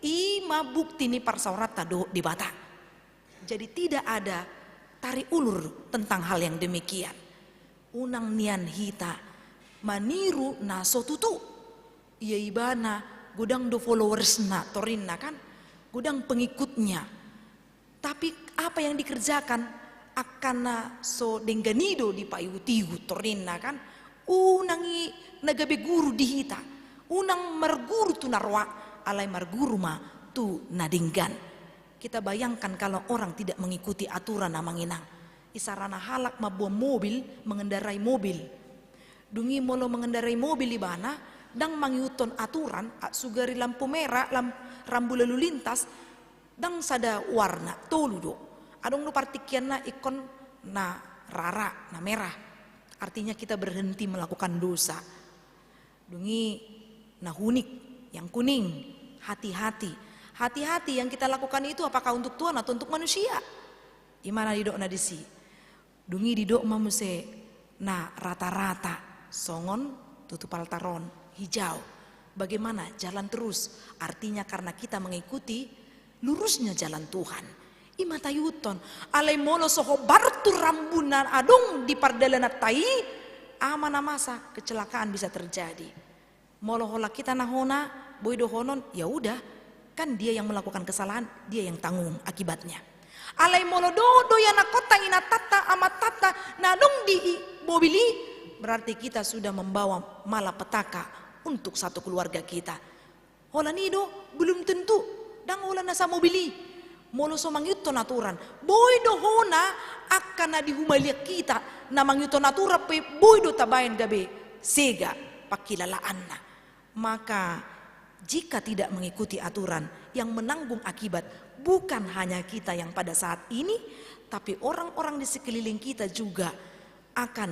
ima bukti ni parsaurat tado di bata. Jadi tidak ada tarik ulur tentang hal yang demikian. Unang nian hita maniru na sotutu. Iya ibana gudang do followers na torinna kan, gudang pengikutnya. Tapi apa yang dikerjakan akana so dengganido di payutigu torinna kan, unangi nagabe guru dihita, unang marguru tu narwa alai marguru ma tu nadinggan. Kita bayangkan kalau orang tidak mengikuti aturan namanginang, isarana halak mabuah mobil mengendarai mobil, dungi molo mengendarai mobil ibana dang mangiuton aturan sugari lampu merah rambu lalu lintas dang sada warna toludo adong no partikian na ikon na rara na merah, artinya kita berhenti melakukan dosa. Dungi na hunik yang kuning, hati-hati yang kita lakukan itu apakah untuk Tuhan atau untuk manusia. Imana didok na disi dungi didok mamuse na rata-rata songon tutup altaron hijau. Bagaimana jalan terus? Artinya karena kita mengikuti lurusnya jalan Tuhan. Imatayuton alai molo soho bartu rambunan adong di pardalanat tai amana masa kecelakaan bisa terjadi. Molo hola kita nahona boido honon, ya udah kan dia yang melakukan kesalahan, dia yang tanggung akibatnya. Alai molo dodo ya nakota ina tata amat tata nadong di bobili, berarti kita sudah membawa malapetaka untuk satu keluarga kita. Hola nido belum tentu dang hola nasa mobili molo so mangyuton aturan boy do hona akan na dihumalia kita na mangyuton aturan pe boy do tabayan gabe sega pakilalaan na. Maka jika tidak mengikuti aturan, yang menanggung akibat bukan hanya kita yang pada saat ini, tapi orang-orang di sekeliling kita juga akan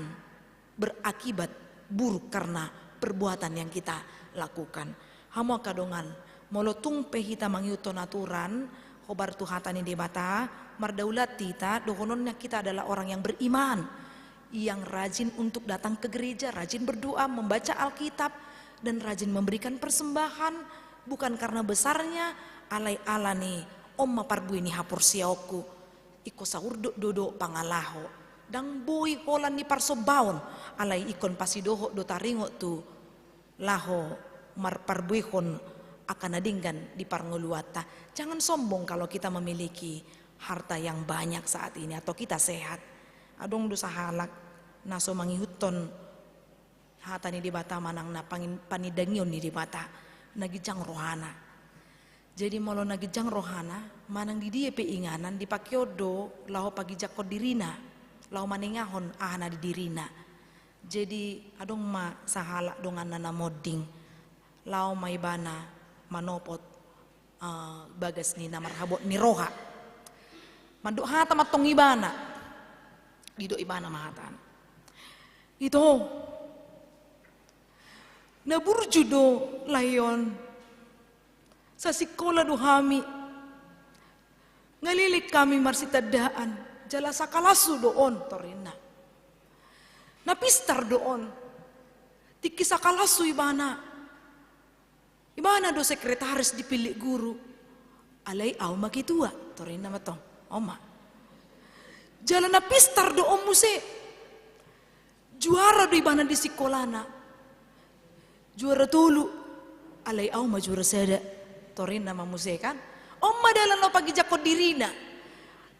berakibat buruk karena perbuatan yang kita lakukan. Hamo kadongan molotung pehita mangyuton aturan hobar tuhatan di mata mardaulat kita dohononnya kita adalah orang yang beriman, yang rajin untuk datang ke gereja, rajin berdoa, membaca Alkitab, dan rajin memberikan persembahan, bukan karena besarnya alai alani omma parbu ini hapur siaoku iko saur dodo pangalaho dang boy holan ni parsobaon alai ikon pasidoho do taringo tu laho mar parbuihon akan adinggan di parngoluata. Jangan sombong kalau kita memiliki harta yang banyak saat ini atau kita sehat. Adong dosa halak naso mangihuton hatani di bata manang na panidangion ni di bata nagijang rohana. Jadi molo nagijang rohana manang di dia peinganan di pakyodo laho pagijak ko dirina laho maningahon ahana di dirina. Jadi adong ma sahala dongan nana moding lao maibana manopot bagas ni na marhabot ni roha manduk hata matong ibana dido ibana mahatan ito naburju do layon sa sikola do hami ngalilik kami marsitadaan jala sakalasu doon torina napistar doon tiki sakalasu ibana do sekretaris dipilih guru alay aw makitua torin na matong oma jalan na pistar do omuse juara do ibana di sikolana juara tulu alay aw majuara sada torin na mamuse kan oma dalam lo pagijak ko dirina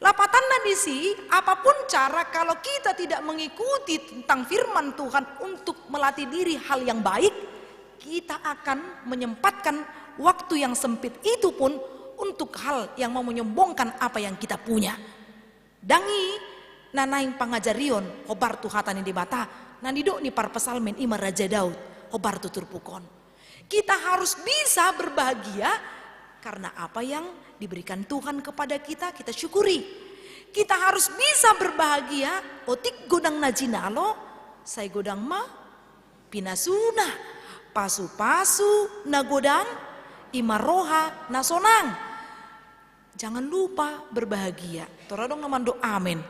lapatan na disi apapun cara kalau kita tidak mengikuti tentang firman Tuhan untuk melatih diri hal yang baik, kita akan menyempatkan waktu yang sempit itu pun untuk hal yang mau menyombongkan apa yang kita punya. Dangi nanaing pangajarion hobar tuhatan di bata nandido ni par pesalmen ima Raja Daud hobar tutur pukon. Kita harus bisa berbahagia karena apa yang diberikan Tuhan kepada kita, kita syukuri. Kita harus bisa berbahagia otik godang najinalo, saya godang ma pinasuna. pasu-pasu na godang, imaroha na sonang. Jangan lupa berbahagia. Toradong naman do amin.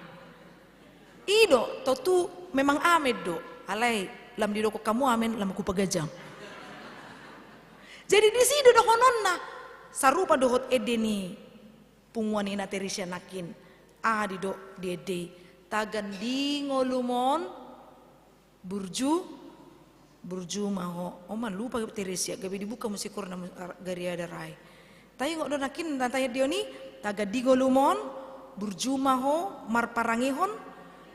Ido, totu memang amin do. Alay, lam di do ko kamu amin, lam ku pagajang. Jadi di situ do konon na. Sarupa dohot ede ni punguan ina Teresia nakin. Di do dede. Tagan di ngolumon burju maho. Man lupa Teresia. Gabi dibuka musikor na gari ada rai. Tayo ngok do nakin tantaya dio ni. Taga di ngolumon burju maho marparangihon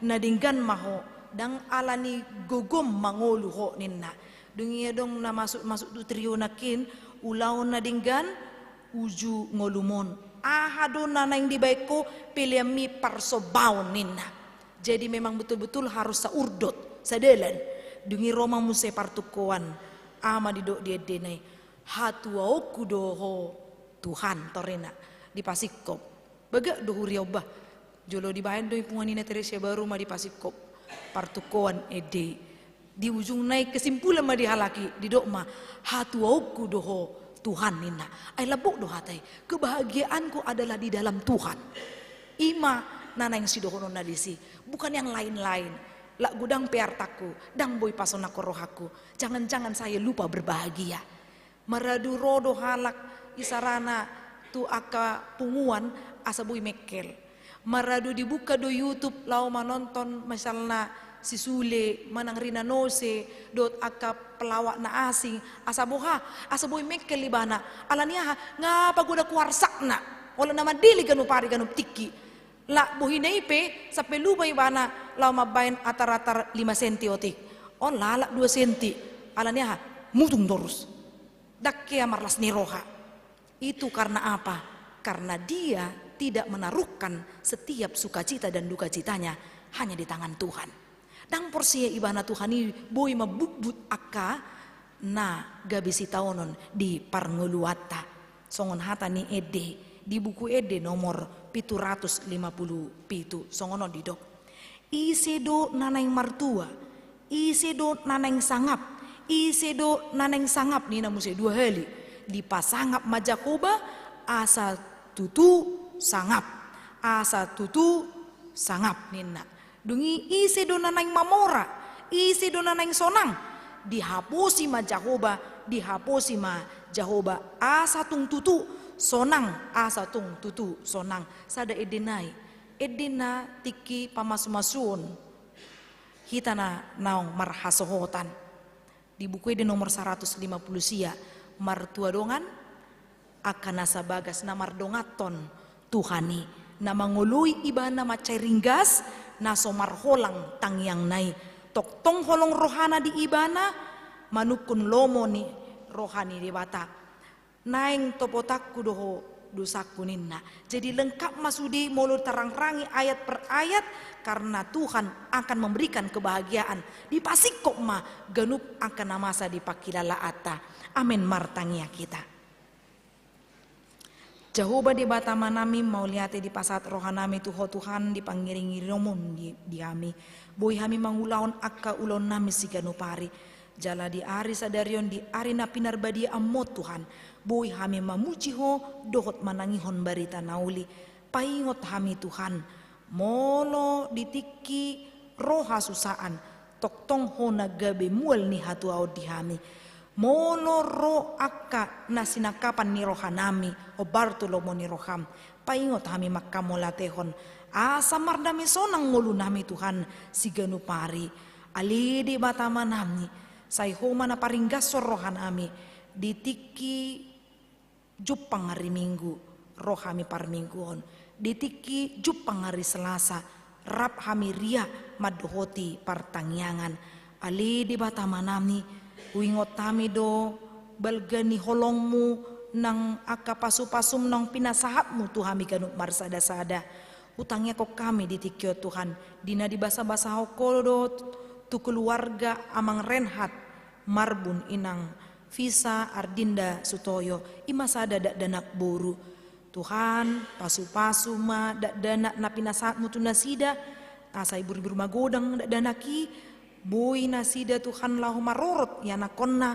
nadinggan maho. Dang alani gogom mangolu ho ninna. Dungia dong na masuk tu trio nakin ulaon nadinggan uju ngolumon. Ahado na yang dibaiko piliami parsobaon ninna. Jadi memang betul-betul harus saurdot, sadelan. Dungi Roma muse partukuan ama didok dia denai. Hatuau kudoho Tuhan torena di Pasikop. Baga dohu riobah. Jolo dibahan doi punganina Teresia baru ma di Pasikop. Partukuan ede. Di ujung naik kesimpulan ma dihalaki di dokma hatuauku doho Tuhan nina. Ay labok do hatay. Kebahagiaanku adalah di dalam Tuhan. Ima nana yang sidohono nadisi. Bukan yang lain-lain. Lak gudang peartaku. Dang boy pasonako rohaku. Jangan-jangan saya lupa berbahagia. Maradu rodo halak isarana tu aka punguan asa boy mekel. Maradu dibuka do YouTube lau manonton misalnya si Sule manang rina nose dot aka pelawak na asing asa boy mekel libana alania ngapa goda kuarsak na ola nama dili ganu pari ganu tiki la bohineipe sampai lupa ibana lau mabain atar-atar 5 senti otik on lalak 2 senti alania mutung terus dakkea marlas niroha. Itu karena apa? Karena dia tidak menaruhkan setiap sukacita dan duka citanya hanya di tangan Tuhan. Dang porsia ibana Tuhan ini boy mabubut aka na gabisi taonon di parnguluata. Songon hata ni ede di buku ede nomor 757 songono didok. Isedo naneng martua, isedo naneng sangap, isedo naneng sangap ni namu 2 hali di pasangap majakoba asa tutu sangap asa tutu sangap nina dungi isi do nanang mamora isi do nanang sonang dihapusi ma Jahoba dihapusi ma Jahoba asa tung tutu sonang asa tung tutu sonang sada edenai edena tiki pamas-masun hitana naong marhasohotan di buku ede nomor 150 sia martua dongan akan nasa bagas namar dongaton Tuhani nama ngului ibana macai ringgas naso marholang tangyang nai tok tong holong rohana di ibana manukun lomo ni rohani di bata naing topotakku doho dosaku ninna. Jadi lengkap masudi mulu terang-rangi ayat per ayat karena Tuhan akan memberikan kebahagiaan di Pasikop ma ganup akan namasa di pakilala ata. Amin martangia kita. Jahoba di batama nami mau lihat di pasat rohanami tuho Tuhan dipanggiringi romon di kami. Boy kami mangulaon akka ulon nami si ganupari. Jala di ari sadarion di ari na pinarbadi amot Tuhan. Boy kami mamuji ho dohot manangihon barita nauli. Paingot kami Tuhan. Molo ditiki roha susaan. Toktong ho nagabe mual ni hatu aud di kami. Molo ro akka nasinakapan ni rohanami o Bartolomo ni roham. Paingot kami makamolatehon. Asa mardami sonang ngulu nami Tuhan si ganupari. Ali di batama nami. Sayhoma na paringgas rohan ami. Ditiki jupang hari minggu. Rohami parmingguon. Ditiki jupang hari selasa. Rap hami ria madohoti partangyangan. Ali di batama nami. Uingot kami do balgani holongmu nang akapasu-pasum nang pinasahatmu Tuhami ganuk marsada-sada. Utangnya kok kami ditikyo Tuhan. Dina di basa-basa hokoldo tu keluarga amang Renhat Marbun inang Visa Ardinda Sutoyo imasada dak danak boru. Tuhan pasu-pasu ma dak danak na pinasahatmu tu nasida. Asa ibu-ibu rumah godang dak danaki. Boy nasida Tuhan lahu marorot ya nakonna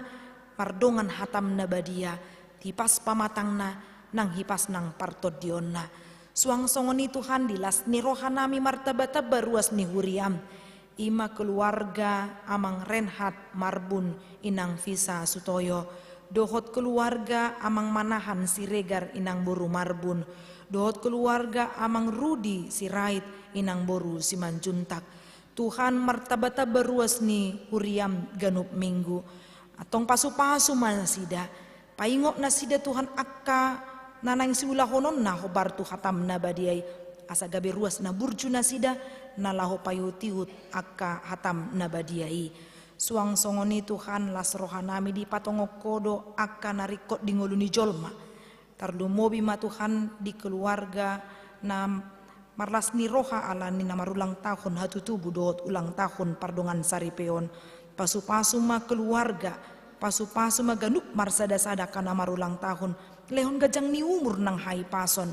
mardongan hatam na badia, hipas pamatangna, nang hipas nang partodionna. Suang songon ni Tuhan dilas ni rohanami martabata baruas ni huriam. Ima keluarga amang Renhat Marbun inang Visa Sutoyo. Dohot keluarga amang Manahan Siregar inang Boru Marbun. Dohot keluarga amang Rudi Sirait inang Boru Simanjuntak. Tuhan martabata baruas ni huriam ganup minggu. Atong pasu-pasu manasida. Paingok nasida Tuhan akka nanang siulahonon na hobar tu hatam na badiay. Asa gabi ruas na burju nasida na laho payutiut akka hatam na badiay. Suang songoni Tuhan las rohanami di patongok kodo akka narikot di nguluni jolma. Tardumobi ma Tuhan di keluarga na marlas ni roha ala ni namarulang tahun hatutubu doot ulang tahun pardongan saripeon. Pasu-pasu ma keluarga, pasu-pasu ma ganuk marsada-sada kana marulang tahun. Lehon gajang ni umur nang hai pason.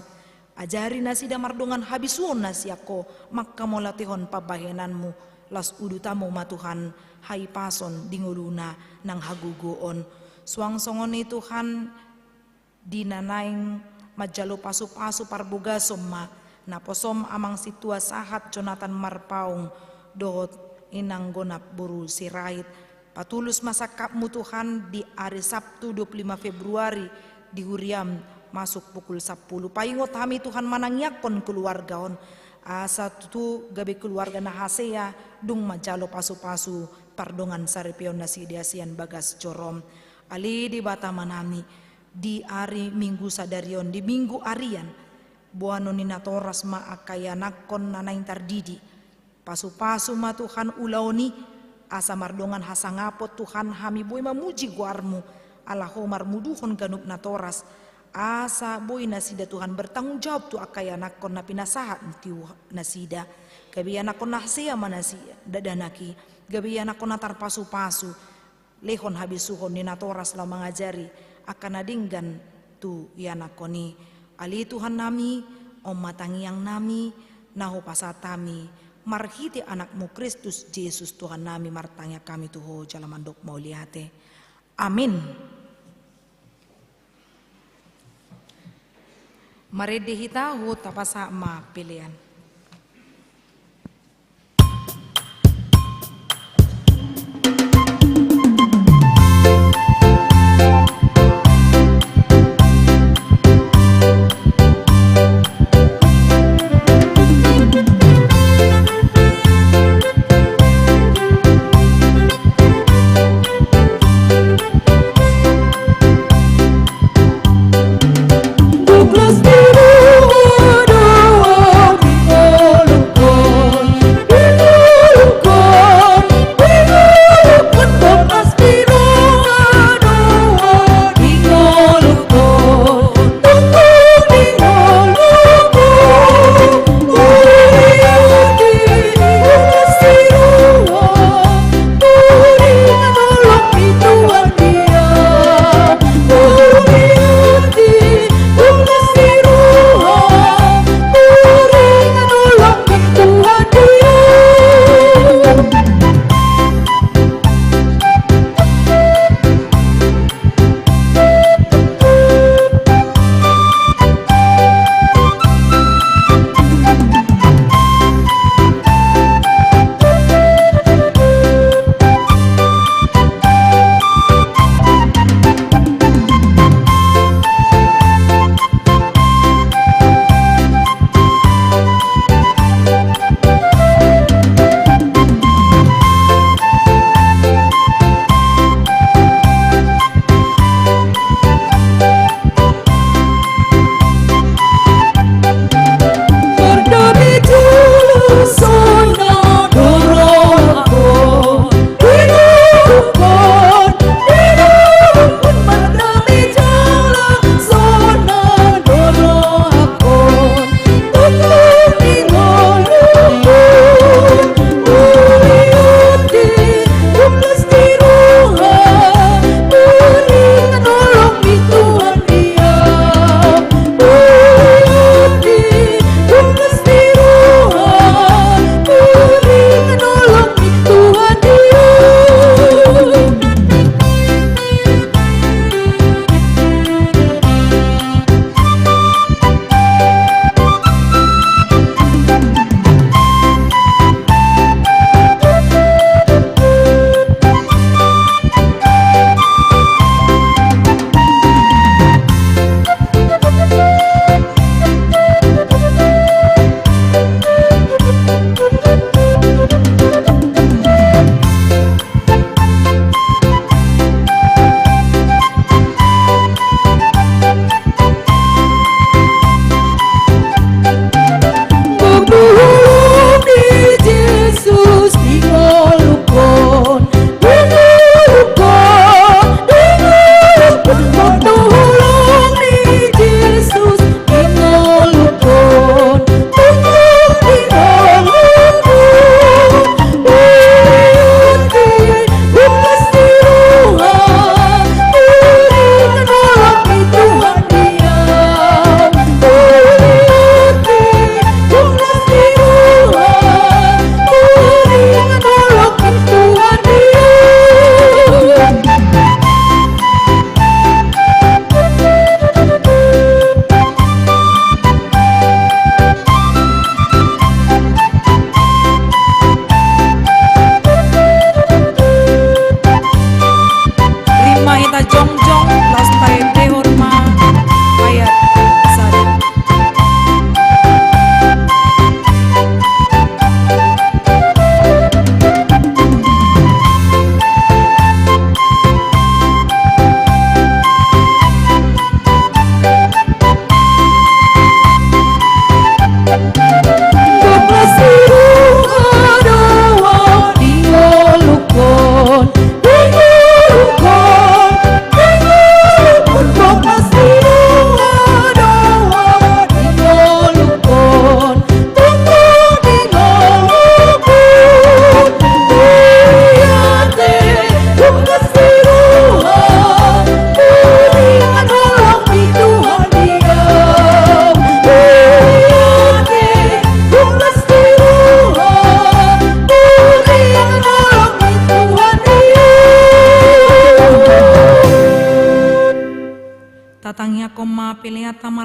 Ajari nasida mardongan habisuon nasiako makka molatihon pabahenanmu. Las udutamu ma Tuhan hai pason dinguluna nang hagugoon. Suang songon ni Tuhan dinanaing majalo pasu-pasu parbuga somma naposom amang situa sahat Jonathan Marpaung dohot inang gonap Boru Sirait. Patulus masakapmu Tuhan di hari Sabtu 25 Februari di huriam masuk pukul 10. Paingot kami Tuhan manangyakon keluargaon. Asa tu gabi keluarga na hasea dung majalo pasu-pasu pardongan saripion nasi diasian bagas jorom. Ali di bata manami di hari minggu sadarion di minggu arian buano ni natoras ma akaya nakon nanaing tardidi. Pasu-pasu ma Tuhan ulaoni asa mardongan hasangapot Tuhan hami boy mamuji guarmu ala homar muduhon ganup natoras. Asa boy nasida Tuhan bertanggung jawab tu akaya nakon na pinasahat tiu nasida. Gabi anakon nahsia manasida dadanaki. Gabi anakon natar pasu-pasu. Lehon habisuhon ni natoras la mangajari akan nadinggan tu yanakoni. Ali Tuhan nami, om matangiang nami, naho pasatami. Marhiti anakmu Kristus Yesus Tuhan nami martanya kami tuho jalamandok mauliate. Amin. Maredehi tahu tapasa ma pilihan.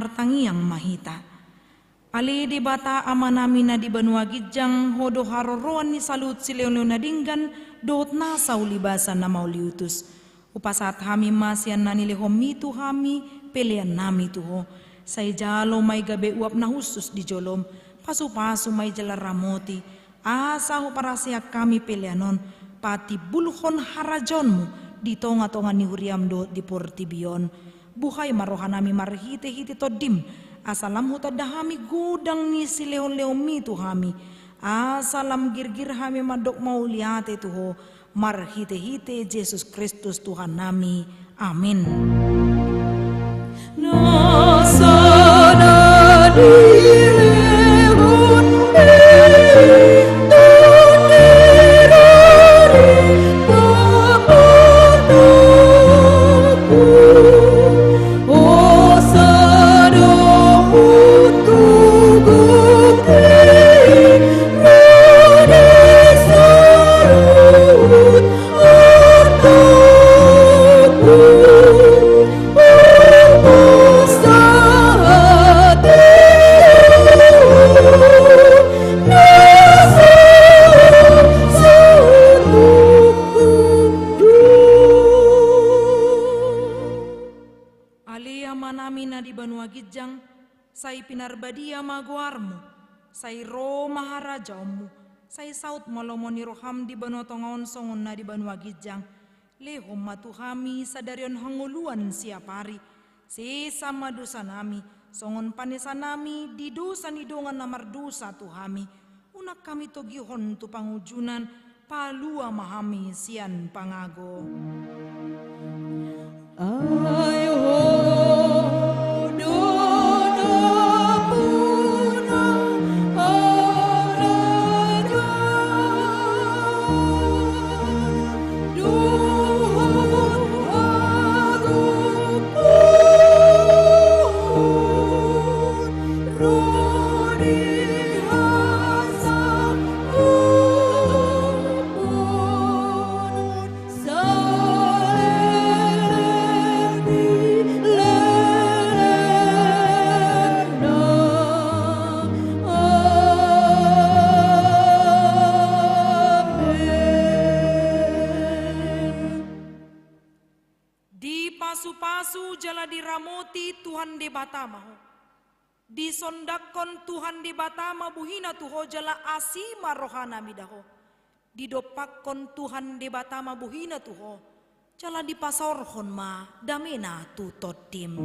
martangi yang mahita. Ali di bata amanami na di banua gijang hodo haroroan ni salut si leon na dinggan dot na saulibasan na mauliutus. Upasat hami masyan na nilihom itu hami pelian nami tuho. Say jalo may gabi uap na husus di jolom. Pasu-pasu may jala ramoti. Asa ho para siya kami pelianon. Pati bulhon harajonmu di tonga-tonga ni huriam do di portibion. Buhay marohan nami marhite-hite to dim. Asalam huta dahami gudang ni si leon-leon mitu hami. Asalam girgir hami madok mauliate tuho. Marhite-hite Yesus Kristus Tuhan nami. Amin.
Nasana dilehon
say pinarbadia maguarmu, say ro maharajamu, say saut malomoni roham di banotongaon songon na di banua gijang, lehom matuhami sadarion hanguluan siapari, si sama dosa nami, songon panesa nami di dosa nidongan namardosa tuhami, unak kami togihon tu pangujunan, palua mahami sian pangago. Pasu-pasu jala diramoti Tuhan di batamaho. Disondakon Tuhan di batama buhina tuho jala asima rohana midaho. Didopakkon Tuhan di batama buhina tuho. Jala dipasorhon ma damena tutotim.